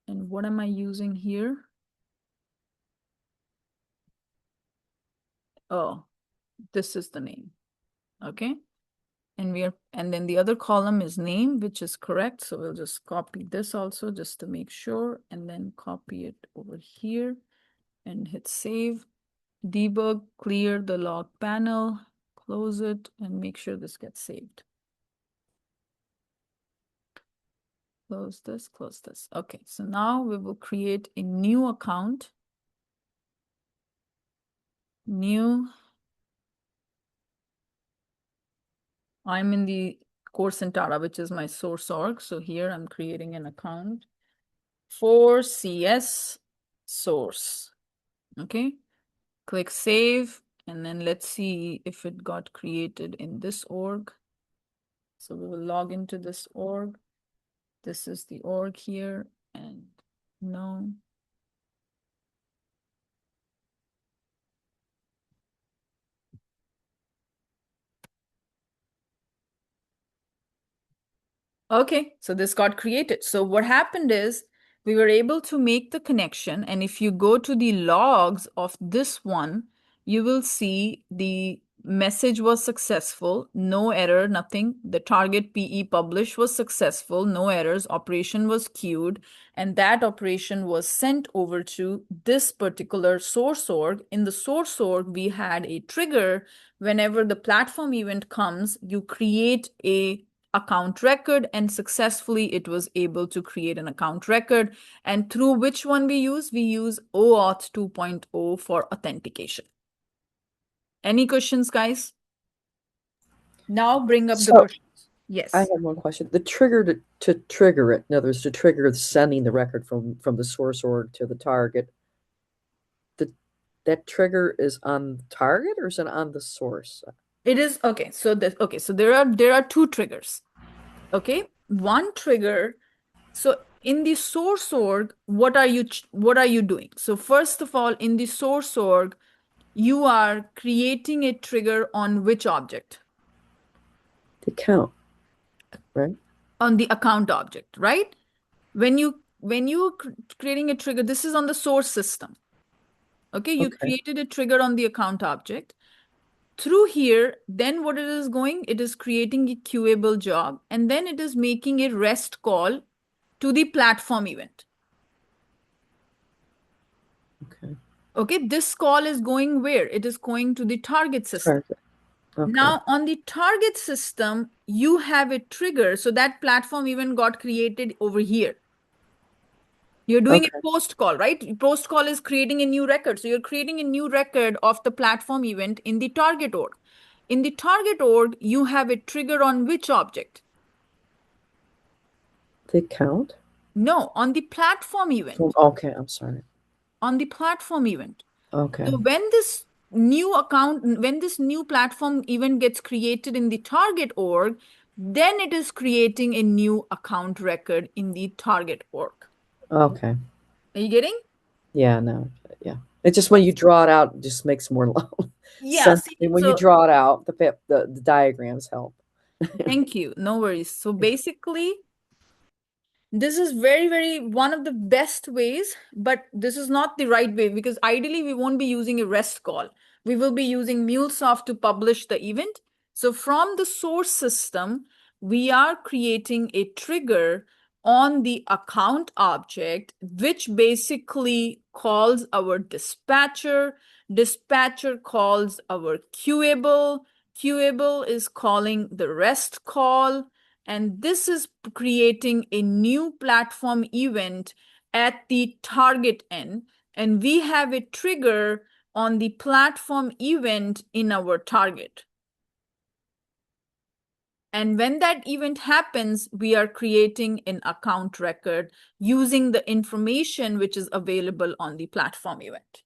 And what am I using here? Oh, this is the name. Okay. And then the other column is name, which is correct. So we'll just copy this also just to make sure, and then copy it over here and hit save. Debug, clear the log panel, close it, and make sure this gets saved. Close this, close this. Okay, so now we will create a new account. New. I'm in the course Centara, which is my source org. So here I'm creating an account for CS source. Okay, click save, and then let's see if it got created in this org. So we will log into this org. This is the org here, and no. Okay, so this got created. So what happened is we were able to make the connection. And if you go to the logs of this one, you will see the message was successful, no error, nothing. The target PE publish was successful, no errors, operation was queued, and that operation was sent over to this particular source org. In the source org, we had a trigger. Whenever the platform event comes, you create a account record, and successfully it was able to create an account record. And through which one we use? We use OAuth 2.0 for authentication. Any questions, guys? Now bring up the So questions. I Yes. have one question. The trigger to trigger it, in other words, to trigger sending the record from the source org to the target, that trigger is on the target or is it on the source? It is okay. So there are two triggers. Okay, one trigger. So in the source org, what are you doing? So first of all, in the source org, you are creating a trigger on which object? The count, right? On the account object, right? When you creating a trigger, this is on the source system. Okay, you Okay. created a trigger on the account object. Through here, then what it is going, it is creating a queuable job, and then it is making a REST call to the platform event. Okay. Okay, this call is going where? It is going to the target system. Target. Okay. Now, on the target system, you have a trigger. So that platform event got created over here. You're doing Okay. a post call, right? Post call is creating a new record. So you're creating a new record of the platform event in the target org. In the target org, you have a trigger on which object? The count? No, on the platform event. Okay, I'm sorry. On the platform event. Okay. So when this new platform event gets created in the target org, then it is creating a new account record in the target org. Okay. Are you getting? Yeah, no. Yeah. It's just when you draw it out, it just makes more Yeah, sense. see, And when you so draw it out, the diagrams help. thank you. No worries. So basically, this is very, very one of the best ways, but this is not the right way because ideally we won't be using a REST call. We will be using MuleSoft to publish the event. So from the source system, we are creating a trigger on the account object, which basically calls our dispatcher. Dispatcher calls our queuable. Queuable is calling the REST call. And this is creating a new platform event at the target end. And we have a trigger on the platform event in our target. And when that event happens, we are creating an account record using the information which is available on the platform event.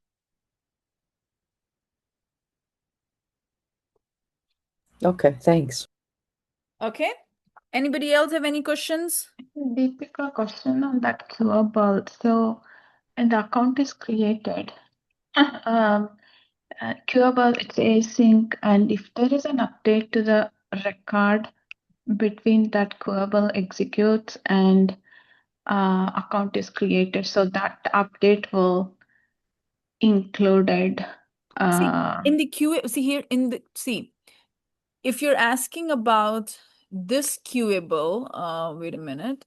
Okay, thanks. Okay. Anybody else have any questions? Deepika, question on that queuable. So, and the account is created. Queuable, it's async, and if there is an update to the record between that queuable executes and account is created, so that update will included. See, in the QA, see here in the if you're asking about this queuable, wait a minute.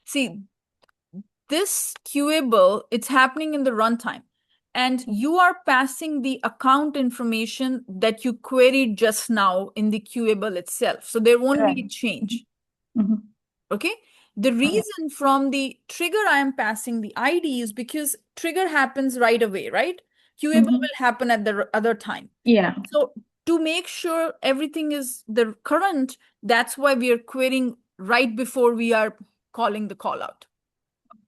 See, this queuable, it's happening in the runtime. And you are passing the account information that you queried just now in the queuable itself. So there won't be a change. Mm-hmm. Okay. The reason from the trigger I am passing the ID is because trigger happens right away, right? Queuable will happen at the other time. Yeah. So to make sure everything is the current, that's why we are querying right before we are calling the call out.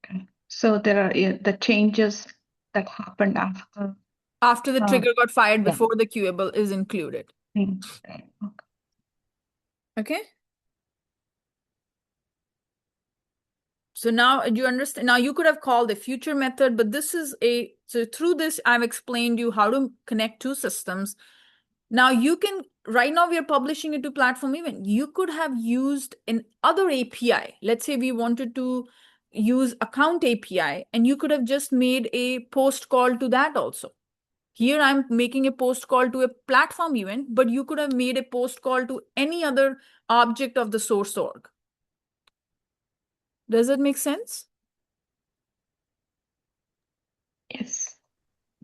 Okay. So there are the changes that happened After the trigger got fired yeah. before the queuable is included. Okay. Okay. So now you understand. Now you could have called a future method, but this is so through this, I've explained you how to connect two systems. Now you can, right now we are publishing it to platform event. You could have used an other API. Let's say we wanted to use account API, and you could have just made a post call to that also. Here I'm making a post call to a platform event, but you could have made a post call to any other object of the source org. Does that make sense? Yes.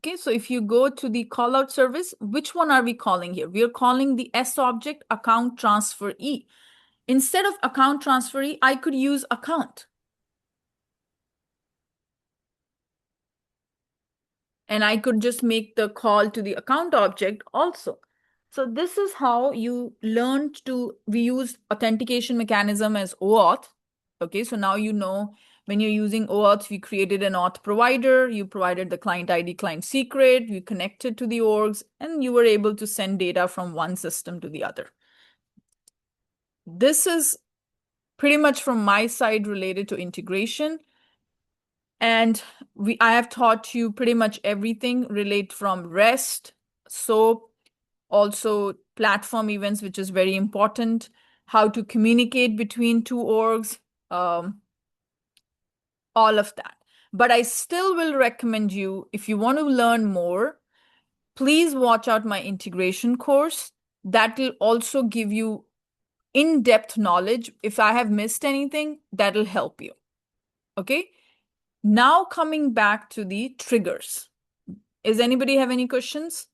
Okay, so if you go to the callout service, which one are we calling here? We are calling the S object account transferee. Instead of account transferee, I could use account. And I could just make the call to the account object also. So this is how you learned to, we use authentication mechanism as OAuth. Okay, so now you know when you're using OAuth, we created an auth provider, you provided the client ID, client secret, you connected to the orgs, and you were able to send data from one system to the other. This is pretty much from my side related to integration. And I have taught you pretty much everything relate from REST, SOAP, also platform events, which is very important, how to communicate between two orgs, all of that. But I still will recommend you, if you want to learn more, please watch out my integration course. That will also give you in-depth knowledge. If I have missed anything, that'll help you. Okay? Now coming back to the triggers. Is anybody have any questions?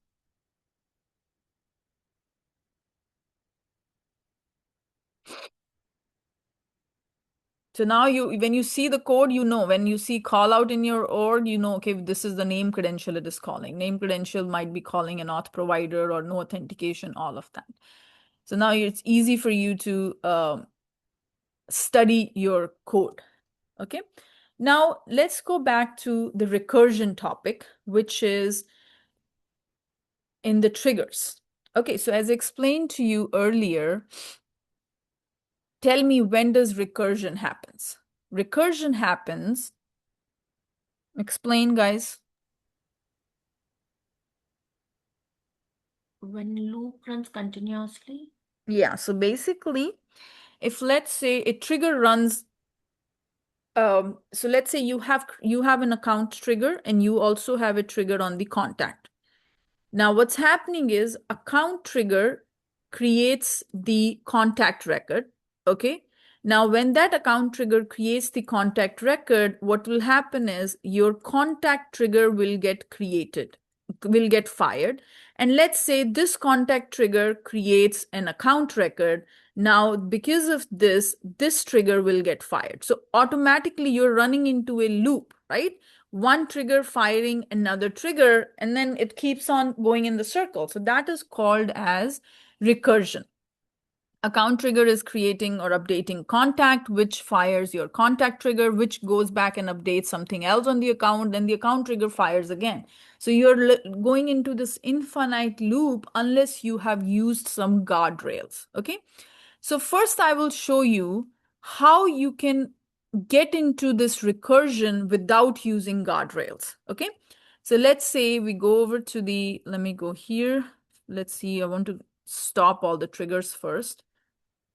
So now when you see the code, you know, when you see call out in your org, you know, okay, this is the name credential it is calling. Name credential might be calling an auth provider or no authentication, all of that. So now it's easy for you to study your code. Okay. Now let's go back to the recursion topic, which is in the triggers. Okay, so as explained to you earlier, tell me, when does recursion happens? Recursion happens, explain guys. When loop runs continuously. Yeah, so basically, if let's say a trigger runs, so let's say you have an account trigger and you also have a trigger on the contact. Now what's happening is account trigger creates the contact record, okay? Now when that account trigger creates the contact record, what will happen is your contact trigger will get created, will get fired. And let's say this contact trigger creates an account record. Now, because of this trigger will get fired. So automatically you're running into a loop, right? One trigger firing another trigger, and then it keeps on going in the circle. So that is called as recursion. Account trigger is creating or updating contact, which fires your contact trigger, which goes back and updates something else on the account, then the account trigger fires again. So you're going into this infinite loop unless you have used some guardrails, okay? So first I will show you how you can get into this recursion without using guardrails, okay? So let's say we go over to the, let me go here. Let's see, I want to stop all the triggers first.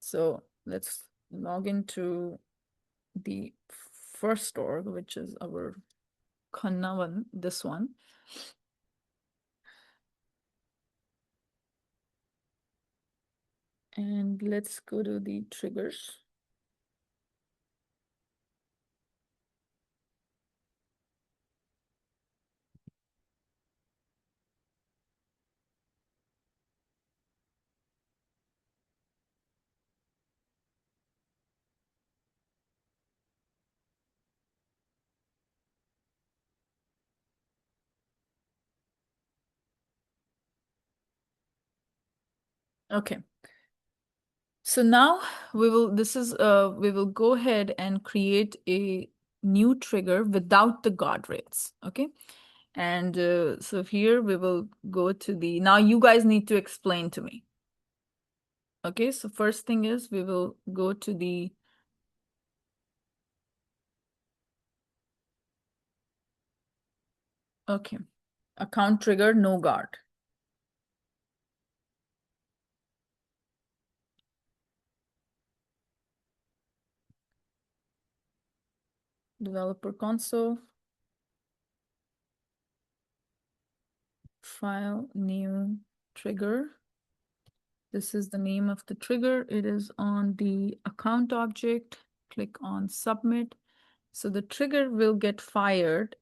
So let's log into the first org, which is our Khanna one, this one. And let's go to the triggers. Okay. So now we will go ahead and create a new trigger without the guardrails, okay? And so here we will go to the, now you guys need to explain to me. Okay, so first thing is we will go to the, okay, account trigger, no guard. developer console, file, new trigger. This is the name of the trigger. It is on the account object. Click on submit. So the trigger will get fired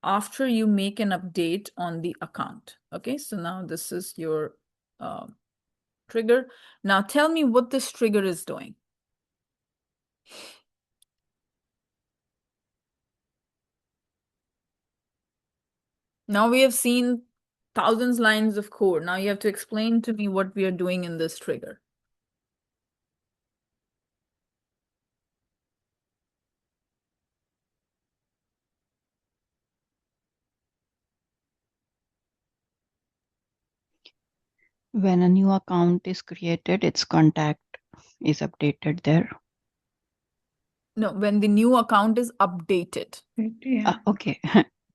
after you make an update on the account. Okay, so now this is your trigger. Now tell me what this trigger is doing. Now we have seen thousands lines of code. Now you have to explain to me what we are doing in this trigger. When a new account is created, its contact is updated there. No, when the new account is updated. Yeah. Okay.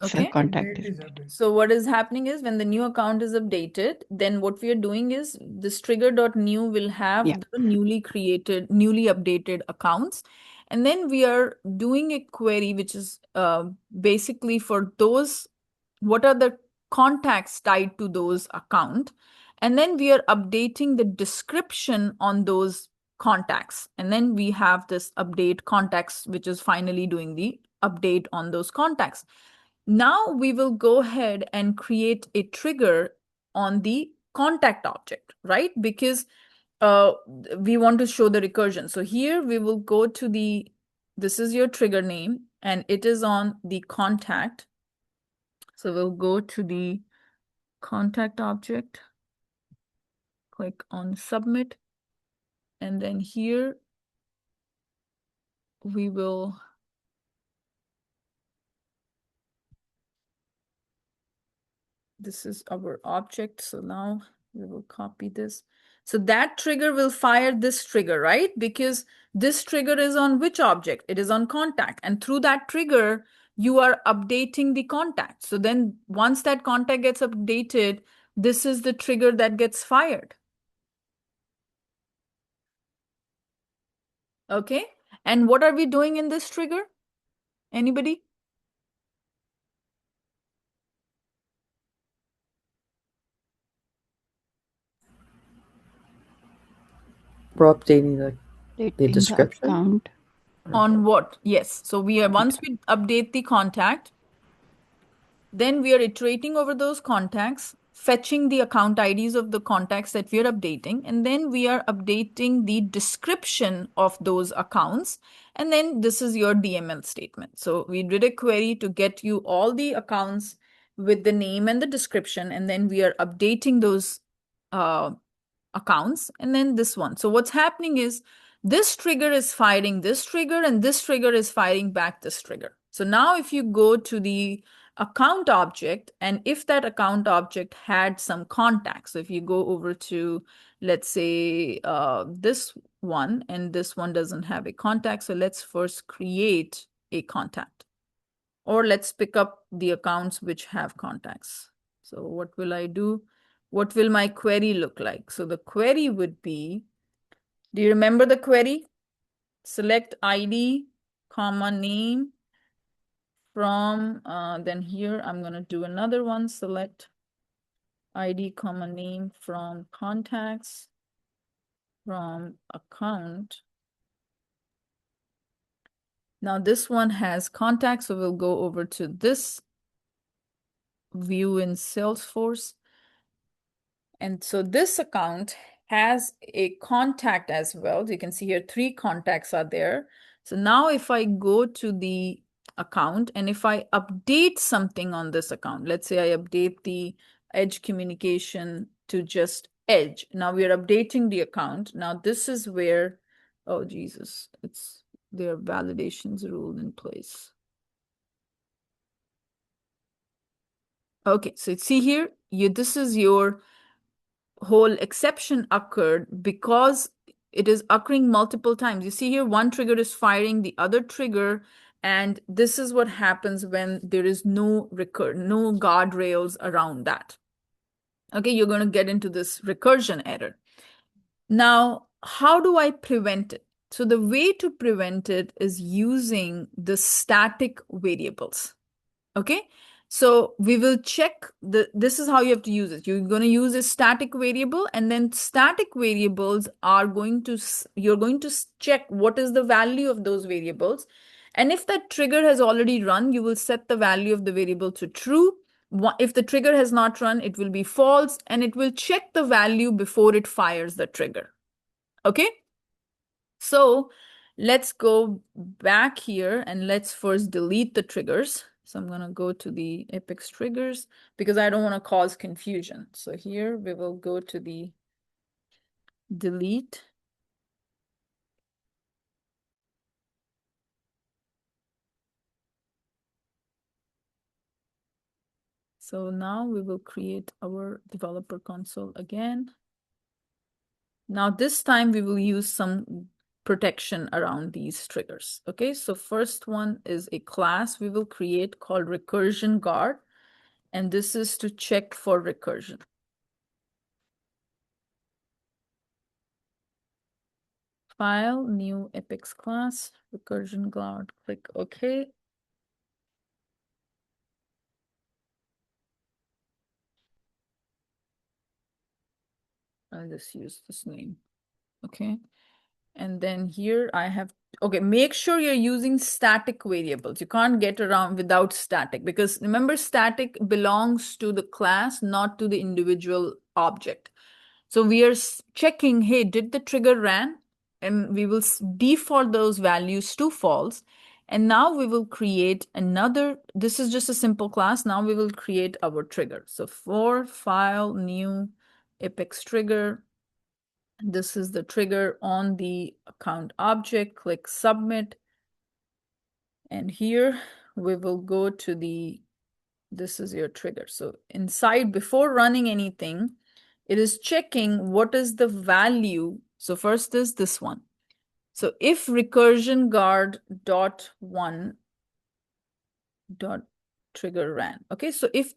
So Okay. contact is updated. So what is happening is when the new account is updated, then what we are doing is this trigger.new will have Yeah. the newly updated accounts. And then we are doing a query, which is basically for those, what are the contacts tied to those account. And then we are updating the description on those contacts. And then we have this update contacts, which is finally doing the update on those contacts. Now we will go ahead and create a trigger on the contact object, right? Because we want to show the recursion. So here we will go to this is your trigger name, and it is on the contact. So we'll go to the contact object, click on submit, and then here we will this is our object. So now we will copy this. So that trigger will fire this trigger, right? Because this trigger is on which object? It is on contact. And through that trigger, you are updating the contact. So then once that contact gets updated, this is the trigger that gets fired. Okay. And what are we doing in this trigger? Anybody? We're updating the Updating description. account. On what? Yes. So once we update the contact, then we are iterating over those contacts, fetching the account IDs of the contacts that we are updating, and then we are updating the description of those accounts. And then this is your DML statement. So we did a query to get you all the accounts with the name and the description, and then we are updating those accounts, and then this one. So what's happening is this trigger is firing this trigger, and this trigger is firing back this trigger. So now if you go to the account object, and if that account object had some contacts, so if you go over to, let's say, this one, and this one doesn't have a contact, so let's first create a contact. Or let's pick up the accounts which have contacts. So what will I do? What will my query look like? So the query would be, do you remember the query? Select ID, comma, name from, then here I'm going to do another one, select ID, comma, name from contacts, from account. Now this one has contacts, so we'll go over to this view in Salesforce. And so this account has a contact as well. You can see here 3 contacts are there. So now if I go to the account and if I update something on this account, let's say I update the Edge communication to just Edge. Now we are updating the account. Now this is where, oh Jesus, there are validations rule in place. Okay, so see here, this is your whole exception occurred because it is occurring multiple times. You see here, one trigger is firing the other trigger, and this is what happens when there is no guardrails around that. Okay, you're going to get into this recursion error. Now, how do I prevent it? So the way to prevent it is using the static variables. Okay, so we will check this is how you have to use it. You're going to use a static variable, and then static variables are you're going to check what is the value of those variables. And if that trigger has already run, you will set the value of the variable to true. If the trigger has not run, it will be false, and it will check the value before it fires the trigger. Okay, so let's go back here and let's first delete the triggers. So I'm going to go to the Apex triggers because I don't want to cause confusion. So here we will go to the delete. So now we will create our developer console again. Now this time we will use some protection around these triggers. Okay, so first one is a class we will create called recursion guard. And this is to check for recursion. File, new Apex class, recursion guard, click OK. I'll just use this name. Okay. And then here I have, okay, make sure you're using static variables. You can't get around without static because remember, static belongs to the class, not to the individual object. So we are checking, hey, did the trigger ran? And we will default those values to false. And now we will create another, this is just a simple class. Now we will create our trigger. So for file, new Apex trigger. This is the trigger on the account object, click submit. And here we will go to this is your trigger. So inside, before running anything, it is checking what is the value. So first is this one. So if recursion guard dot one dot trigger ran. Okay, so if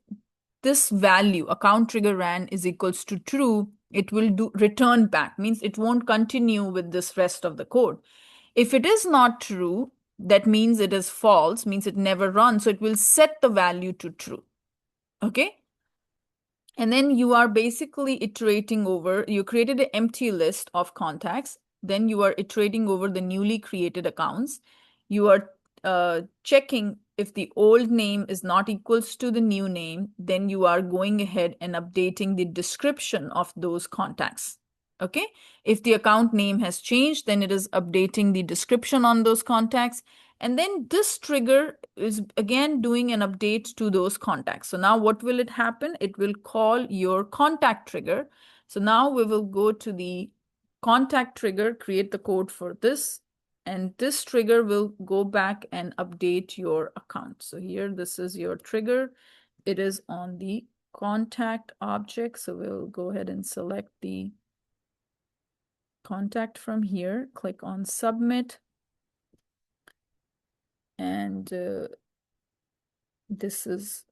this value account trigger ran is equals to true, it will do return back, means it won't continue with this rest of the code. If it is not true, that means it is false, means it never runs. So it will set the value to true. Okay. And then you are basically iterating over, you created an empty list of contacts. Then you are iterating over the newly created accounts. You are checking if the old name is not equals to the new name, then you are going ahead and updating the description of those contacts. Okay. If the account name has changed, then it is updating the description on those contacts. And then this trigger is again doing an update to those contacts. So now what will it happen? It will call your contact trigger. So now we will go to the contact trigger, create the code for this. And this trigger will go back and update your account. So here, this is your trigger. It is on the contact object. So we'll go ahead and select the contact from here, click on submit. And this is,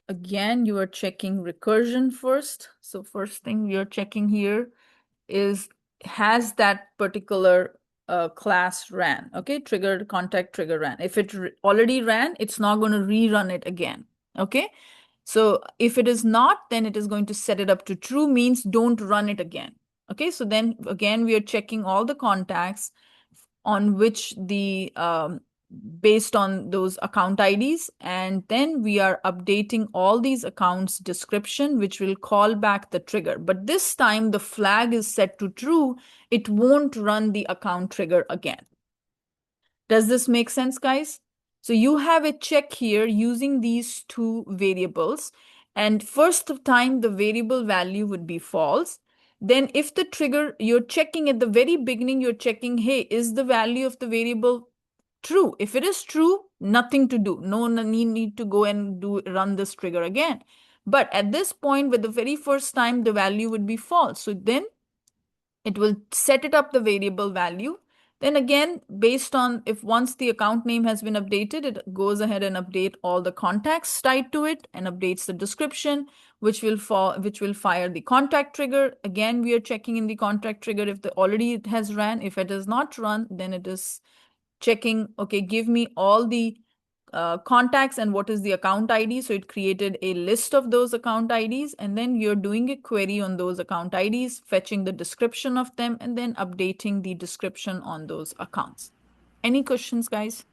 again, you are checking recursion first. So first thing you're checking here is, has that particular class ran? Okay, triggered contact trigger ran. If it already ran, it's not going to rerun it again. Okay, so if it is not, then it is going to set it up to true, means don't run it again. Okay, so then again, we are checking all the contacts on which the based on those account IDs, and then we are updating all these accounts description, which will call back the trigger. But this time the flag is set to true. It won't run the account trigger again. Does this make sense, guys? So you have a check here using these two variables. And first time the variable value would be false. Then if the trigger, you're checking at the very beginning, you're checking, hey, is the value of the variable true? If it is true, nothing to do. No need to go and run this trigger again. But at this point, with the very first time, the value would be false. So then it will set it up the variable value. Then again, based on if once the account name has been updated, it goes ahead and update all the contacts tied to it and updates the description, which will fire the contact trigger. Again, we are checking in the contact trigger if it has ran. If it has not run, then it is checking, okay, give me all the contacts and what is the account ID. So it created a list of those account IDs, and then you're doing a query on those account IDs, fetching the description of them, and then updating the description on those accounts. Any questions, guys?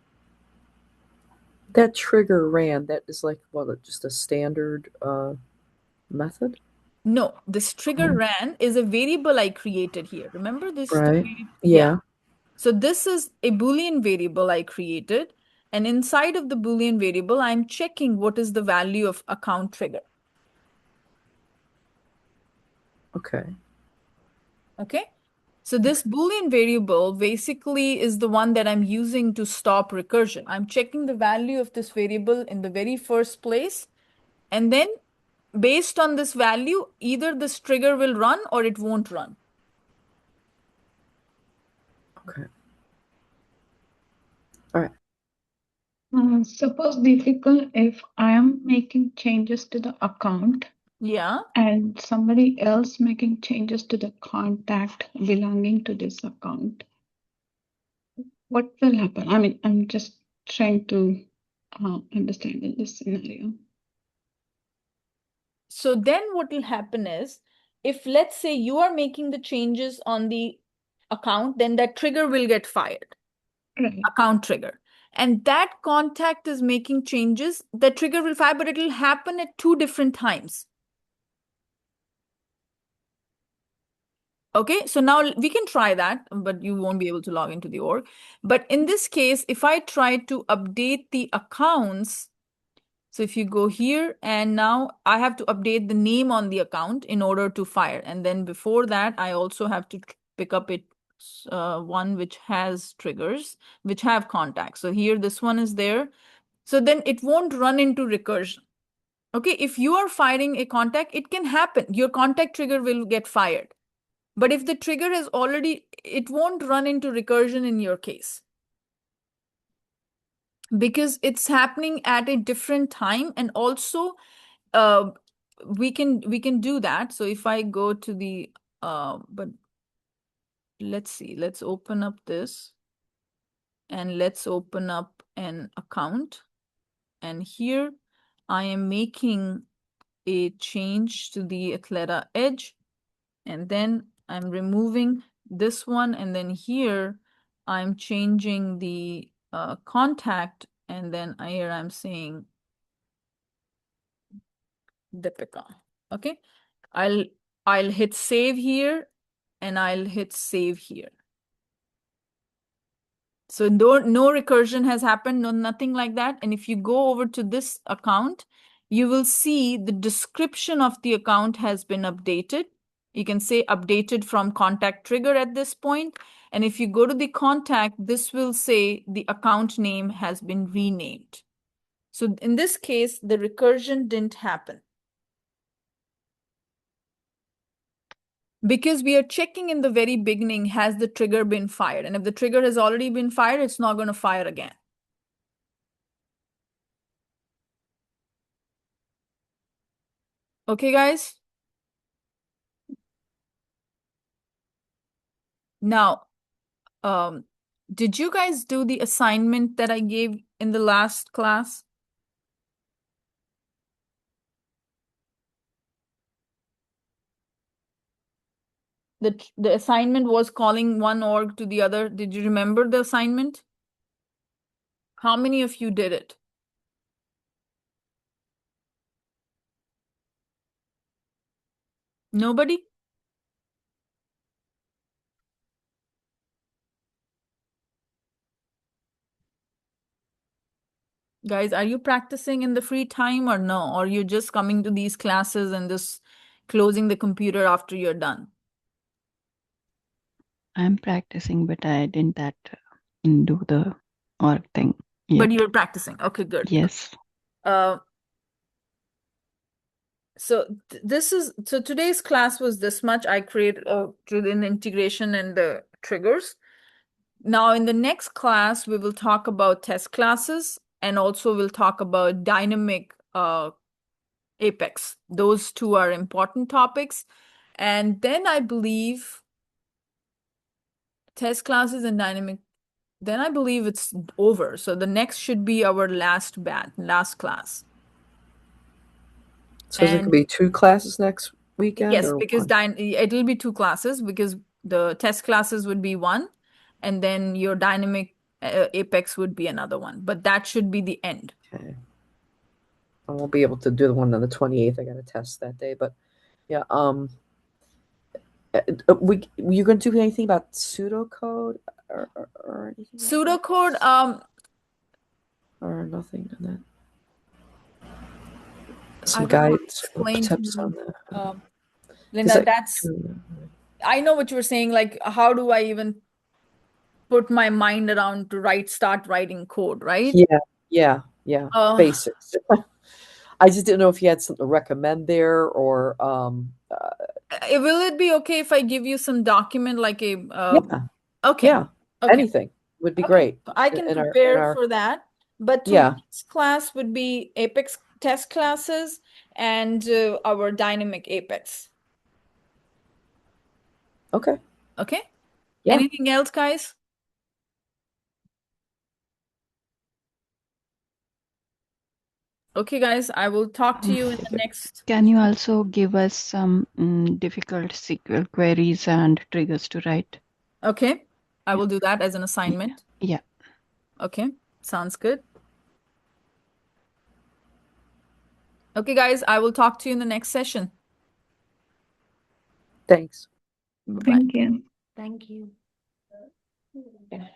That trigger ran, that is like, what, just a standard method? No, this trigger ran is a variable I created here. Remember this? Right. Yeah. Yeah. So this is a Boolean variable I created. And inside of the Boolean variable, I'm checking what is the value of account trigger. Okay. Okay. So this Boolean variable basically is the one that I'm using to stop recursion. I'm checking the value of this variable in the very first place. And then based on this value, either this trigger will run or it won't run. Okay. All right. Suppose difficult if I am making changes to the account Yeah. and somebody else making changes to the contact belonging to this account. What will happen? I mean, I'm just trying to understand in this scenario. So then what will happen is, if let's say you are making the changes on the account, then that trigger will get fired, Right. account trigger. And that contact is making changes, the trigger will fire, but it will happen at 2 different times. Okay, so now we can try that, but you won't be able to log into the org. But in this case, if I try to update the accounts, so if you go here and now I have to update the name on the account in order to fire. And then before that, I also have to pick up one which has triggers, which have contacts. So here, this one is there. So then it won't run into recursion. Okay, if you are firing a contact, it can happen. Your contact trigger will get fired. But if the trigger is already, it won't run into recursion in your case because it's happening at a different time. And also we can do that. So if I go to the but let's see, let's open up this and let's open up an account. And here I am making a change to the Athleta edge, and then I'm removing this one, and then here I'm changing the contact, and then here I'm saying Deepika. Okay, I'll hit save here, and I'll hit save here. So no recursion has happened, nothing like that. And if you go over to this account, you will see the description of the account has been updated. You can say updated from contact trigger at this point. And if you go to the contact, this will say the account name has been renamed. So in this case, the recursion didn't happen, because we are checking in the very beginning, has the trigger been fired? And if the trigger has already been fired, it's not going to fire again. Okay, guys? Now, did you guys do the assignment that I gave in the last class? The assignment was calling one org to the other. Did you remember the assignment? How many of you did it? Nobody? Guys, are you practicing in the free time or no? Or you're just coming to these classes and just closing the computer after you're done? I'm practicing, but I didn't do the org thing yet. But you're practicing. Okay, good. Yes. So today's class was this much. I created an integration and the triggers. Now, in the next class, we will talk about test classes, and also we'll talk about dynamic Apex. Those two are important topics. And then I believe test classes and dynamic, then I believe it's over. So the next should be our last class. So is it going to be 2 classes next weekend Yes, or because 1? it'll be 2 classes, because the test classes would be 1, and then your dynamic Apex would be another one. But that should be the end. Okay. I won't be able to do the one on the 28th. I got a test that day, but yeah. You going to do anything about pseudocode or anything like that? Pseudocode, Or nothing on that? I Some don't know how to guides or explain to tips on you. that? 'Cause Linda, I know what you were saying, like how do I even put my mind around to start writing code, right? Yeah. Basics. I just didn't know if you had something to recommend there or will it be okay if I give you some document like a yeah. okay. Yeah. Okay. Anything would be Okay. great. So I can in prepare our for that. But yeah. tomorrow's class would be Apex test classes and our dynamic Apex. Okay. Okay? Yeah. Anything else, guys? Okay, guys, I will talk to you in the next. Can you also give us some difficult SQL queries and triggers to write? Okay, I will do that as an assignment. Yeah. Okay, sounds good. Okay, guys, I will talk to you in the next session. Thanks. Bye-bye. Thank you. Thank you. Yeah.